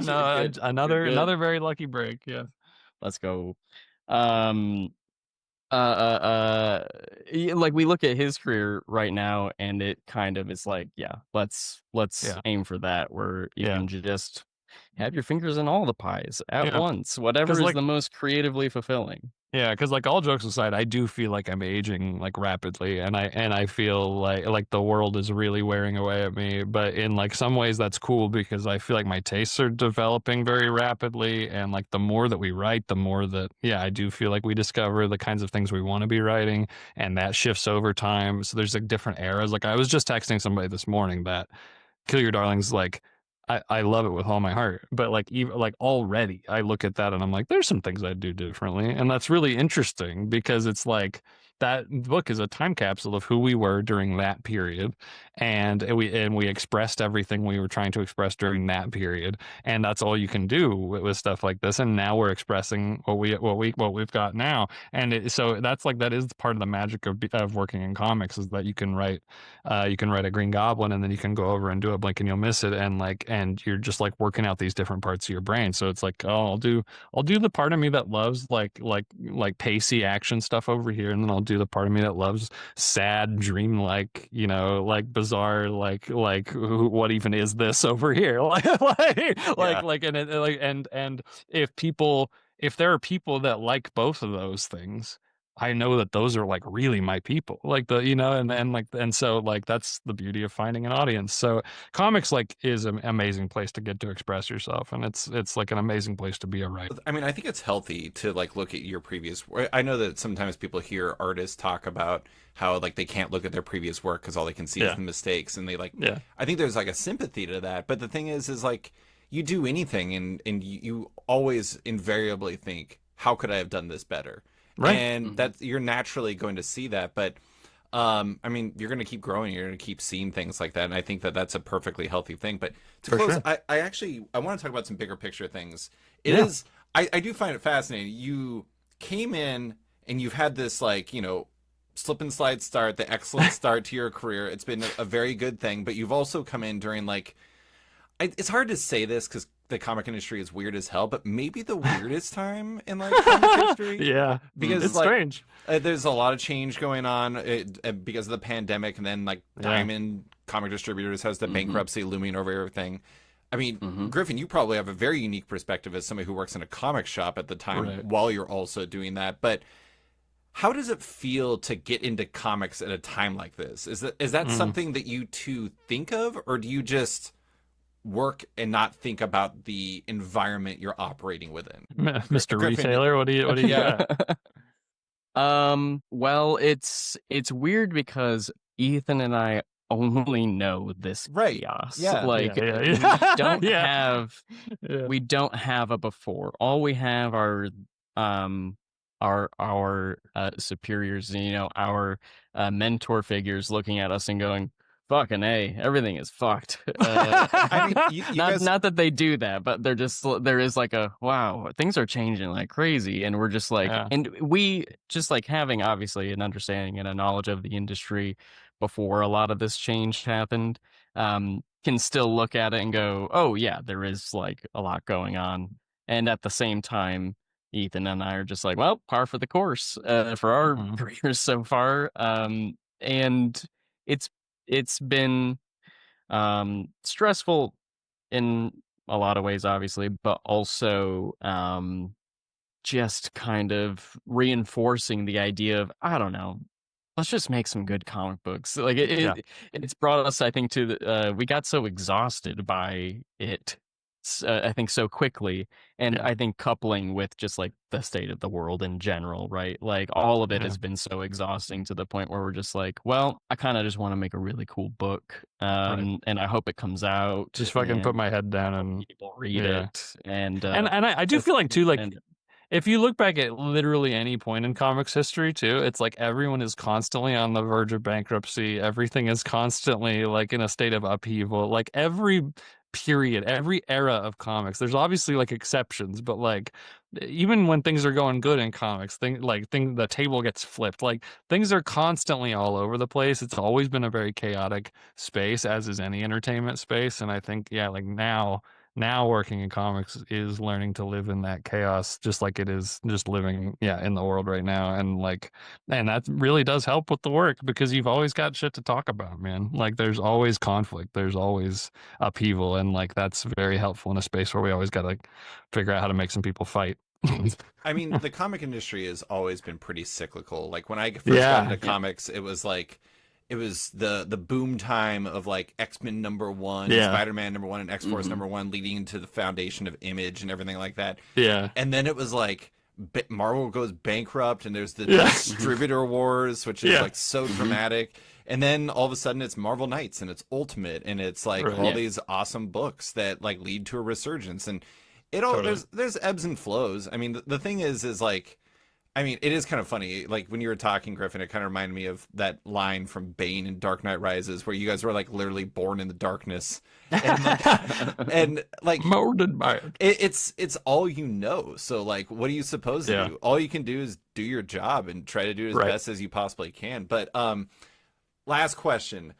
No, another very lucky break. Yeah. Let's go. Like we look at his career right now, and it kind of is like, yeah, let's aim for that, where you can just have your fingers in all the pies at once, whatever is the most creatively fulfilling. Yeah, because like all jokes aside, I do feel like I'm aging like rapidly, and I feel like the world is really wearing away at me. But in like some ways, that's cool because I feel like my tastes are developing very rapidly, and like the more that we write, the more that I do feel like we discover the kinds of things we want to be writing, and that shifts over time. So there's like different eras. Like I was just texting somebody this morning that Kill Your Darlings, like I love it with all my heart, but like even like already I look at that and I'm like, there's some things I'd do differently, and that's really interesting because it's like that book is a time capsule of who we were during that period, and we expressed everything we were trying to express during that period, and that's all you can do with stuff like this. And now we're expressing what we've got now, and so that's like that is part of the magic of working in comics, is that you can write a Green Goblin and then you can go over and do a Blink and You'll Miss It, and you're just like working out these different parts of your brain. So it's like, oh, I'll do the part of me that loves like pacey action stuff over here, and then I'll do the part of me that loves sad, dreamlike, like bizarre, like what even is this over here? And if there are people that like both of those things, I know that those are like really my people, like and so like that's the beauty of finding an audience. So comics like is an amazing place to get to express yourself, and it's like an amazing place to be a writer. I mean, I think it's healthy to like look at your previous work. I know that sometimes people hear artists talk about how like they can't look at their previous work because all they can see is the mistakes, and they like. Yeah. I think there's like a sympathy to that, but the thing is like you do anything, and you always invariably think, how could I have done this better? Right. And that you're naturally going to see that. But I mean, you're going to keep growing. You're going to keep seeing things like that. And I think that that's a perfectly healthy thing. But to close, I want to talk about some bigger picture things. I do find it fascinating. You came in and you've had this like, slip and slide start, the excellent start to your career. It's been a very good thing, but you've also come in during like, it's hard to say this because the comic industry is weird as hell, but maybe the weirdest time in like comic history. Yeah, Because it's like, strange. there's a lot of change going on because of the pandemic, and then like Diamond Comic Distributors has the bankruptcy looming over everything. I mean, Griffin, you probably have a very unique perspective as somebody who works in a comic shop at the time while you're also doing that. But how does it feel to get into comics at a time like this? Is that something that you two think of, or do you just work and not think about the environment you're operating within? Mr. Griffin, Retailer, what do you got? Well, it's weird because Ethan and I only know this chaos. Yeah. Like Yeah. we don't have Yeah. we don't have a before. All we have are our superiors, our mentor figures looking at us and going, fucking A, everything is fucked. I mean, you guys... not that they do that, but there is like a, wow, things are changing like crazy. And we're just like, and we just like having obviously an understanding and a knowledge of the industry before a lot of this change happened, can still look at it and go, oh yeah, there is like a lot going on. And at the same time, Ethan and I are just like, well, par for the course for our careers so far. And it's been stressful in a lot of ways, obviously, but also just kind of reinforcing the idea of, I don't know, let's just make some good comic books. Like it's brought us, I think, to we got so exhausted by it, I think, so quickly. And I think coupling with just like the state of the world in general, right? Like all of it has been so exhausting to the point where we're just like, well, I kind of just want to make a really cool book. And I hope it comes out. Just fucking put my head down and people read it. And I do feel like too, like, if you look back at literally any point in comics history too, it's like everyone is constantly on the verge of bankruptcy. Everything is constantly like in a state of upheaval. Like every period, every era of comics, there's obviously like exceptions, but like even when things are going good in comics, the table gets flipped. Like things are constantly all over the place. It's always been a very chaotic space, as is any entertainment space. And I think, like now working in comics is learning to live in that chaos, just like it is just living in the world right now. And that really does help with the work, because you've always got shit to talk about, man. Like there's always conflict, there's always upheaval, and like that's very helpful in a space where we always got to figure out how to make some people fight. I mean, the comic industry has always been pretty cyclical. Like when I first got into comics, it was like, it was the boom time of like X-Men #1, Spider-Man #1, and X-Force #1, leading into the foundation of Image and everything like that. Yeah. And then it was like Marvel goes bankrupt, and there's the distributor wars, which is like so dramatic. And then all of a sudden it's Marvel Knights and it's Ultimate, and it's like all these awesome books that like lead to a resurgence. And it all there's ebbs and flows. I mean, the thing is like, I mean, it is kind of funny. Like when you were talking, Griffin, it kind of reminded me of that line from Bane in Dark Knight Rises, where you guys were like literally born in the darkness, and like molded by it. It's all you know. So like, what are you supposed to do? All you can do is do your job and try to do it as best as you possibly can. But last question.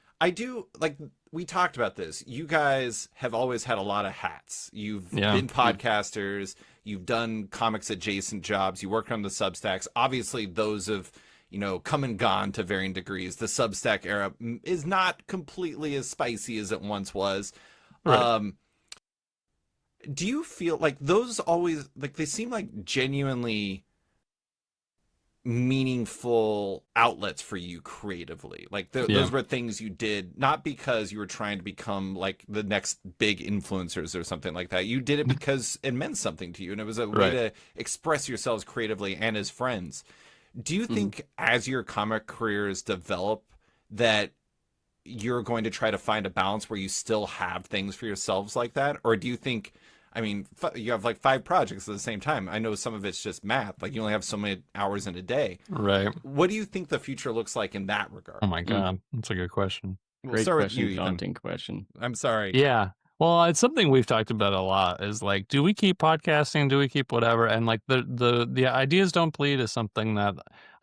We talked about this. You guys have always had a lot of hats. You've been podcasters. You've done comics adjacent jobs. You worked on the Substacks. Obviously, those have, come and gone to varying degrees. The Substack era is not completely as spicy as it once was. Right. Do you feel like those always, like, they seem like genuinely meaningful outlets for you creatively? Like those were things you did not because you were trying to become like the next big influencers or something like that. You did it because it meant something to you, and it was a way to express yourselves creatively and as friends. Do you think as your comic careers develop that you're going to try to find a balance where you still have things for yourselves like that? Or do you think, I mean, you have like 5 projects at the same time. I know some of it's just math. Like you only have so many hours in a day. Right. What do you think the future looks like in that regard? Oh my God. That's a good question. Great question, daunting question. I'm sorry. Yeah. Well, it's something we've talked about a lot is like, do we keep podcasting? Do we keep whatever? And like the ideas don't bleed is something that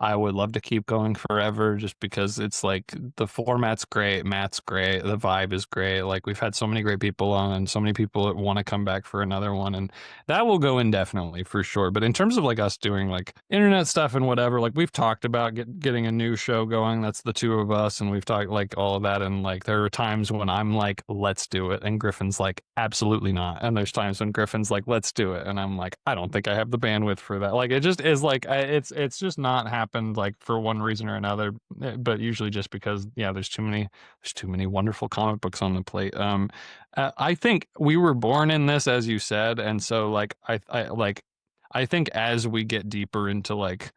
I would love to keep going forever just because it's like the format's great, Matt's great, the vibe is great. Like we've had so many great people on and so many people that want to come back for another one. And that will go indefinitely for sure. But in terms of like us doing like internet stuff and whatever, like we've talked about getting a new show going. That's the two of us. And we've talked like all of that. And like there are times when I'm like, let's do it. And Griffin's like, absolutely not. And there's times when Griffin's like, let's do it. And I'm like, I don't think I have the bandwidth for that. Like it just is like, it's just not happened like for one reason or another, but usually just because, yeah, there's too many wonderful comic books on the plate. I think we were born in this, as you said. And so like, I think as we get deeper into like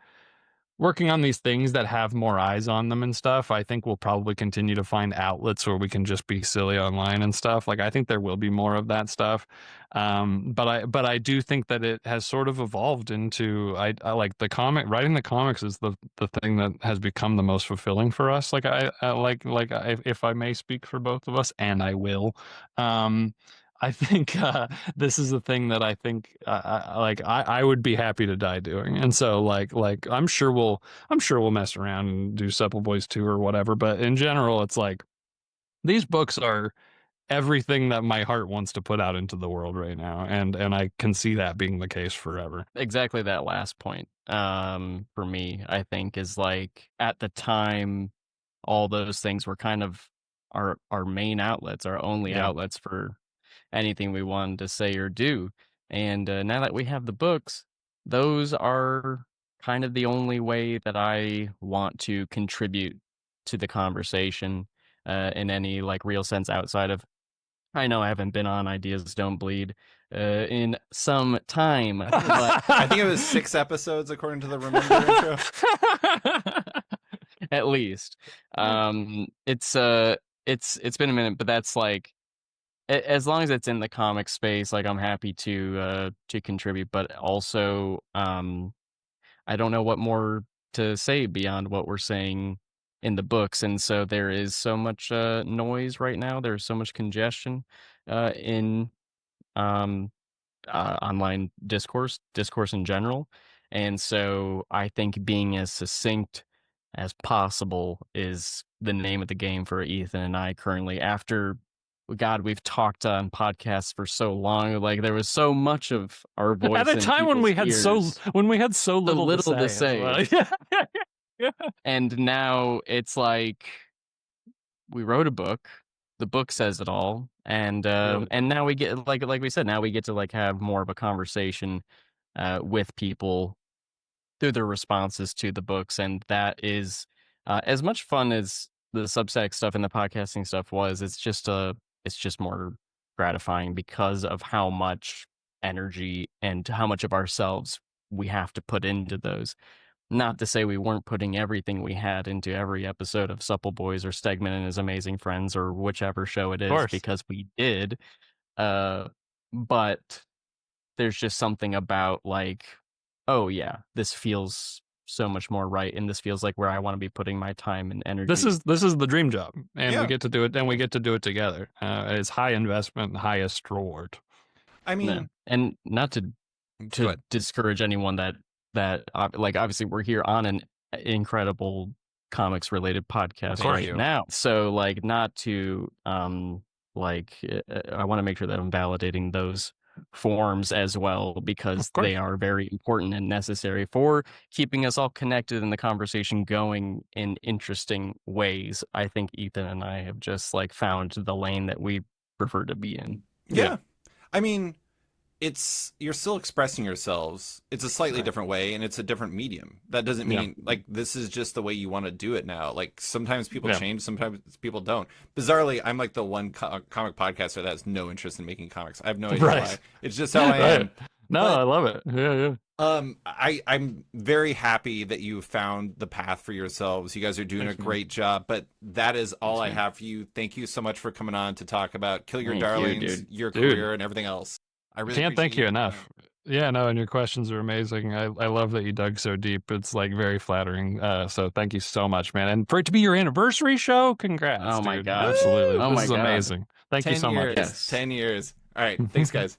working on these things that have more eyes on them and stuff, I think we'll probably continue to find outlets where we can just be silly online and stuff. Like I think there will be more of that stuff. But I do think that it has sort of evolved into I like writing the comics is the thing that has become the most fulfilling for us. Like if I may speak for both of us, and I will. I think this is the thing that I think I would be happy to die doing, and so like I'm sure we'll mess around and do Supple Boys 2 or whatever. But in general, it's like these books are everything that my heart wants to put out into the world right now, and I can see that being the case forever. Exactly that last point. For me, I think is like at the time, all those things were kind of our main outlets, our only outlets for anything we wanted to say or do. And now that we have the books, those are kind of the only way that I want to contribute to the conversation in any like real sense outside of, I know I haven't been on Ideas Don't Bleed in some time, but I think it was 6 episodes according to the Remember intro. At least. It's been a minute, but that's like, as long as it's in the comic space, like I'm happy to contribute, but also I don't know what more to say beyond what we're saying in the books, and so there is so much noise right now. There's so much congestion in online discourse in general, and so I think being as succinct as possible is the name of the game for Ethan and I currently. After God, we've talked on podcasts for so long. Like there was so much of our voice at a time when we had so little to say. Well. Yeah. And now it's like we wrote a book. The book says it all, and now we get like we said, now we get to like have more of a conversation with people through their responses to the books, and that is as much fun as the Substack stuff and the podcasting stuff was. It's just more gratifying because of how much energy and how much of ourselves we have to put into those. Not to say we weren't putting everything we had into every episode of Supple Boys or Stegman and His Amazing Friends or whichever show it is, because we did. But there's just something about like, oh yeah, this feels so much more right, and this feels like where I want to be putting my time and energy. This is the dream job, and we get to do it, and we get to do it together. It's high investment, highest reward. I mean, and not to discourage anyone that like obviously we're here on an incredible comics related podcast right now, so like not to I want to make sure that I'm validating those forms as well, because they are very important and necessary for keeping us all connected and the conversation going in interesting ways. I think Ethan and I have just like found the lane that we prefer to be in. Yeah. I mean, you're still expressing yourselves. It's a slightly different way, and it's a different medium. That doesn't mean like this is just the way you want to do it now. Like sometimes people change, sometimes people don't. Bizarrely, I'm like the one comic podcaster that has no interest in making comics. I have no idea why. It's just how I am. No, but I love it. Yeah. I'm very happy that you found the path for yourselves. You guys are doing a great job, but that is all I have for you. Thank you so much for coming on to talk about Kill Your Darlings, your career, and everything else. I really can't thank you enough. Yeah, no, and your questions are amazing. I love that you dug so deep. It's like very flattering. So thank you so much, man. And for it to be your anniversary show, congrats. Oh my dude. God. Absolutely. Oh This my is God. amazing. Thank you 10 so much. years. Yes. 10 years. All right. Thanks, guys.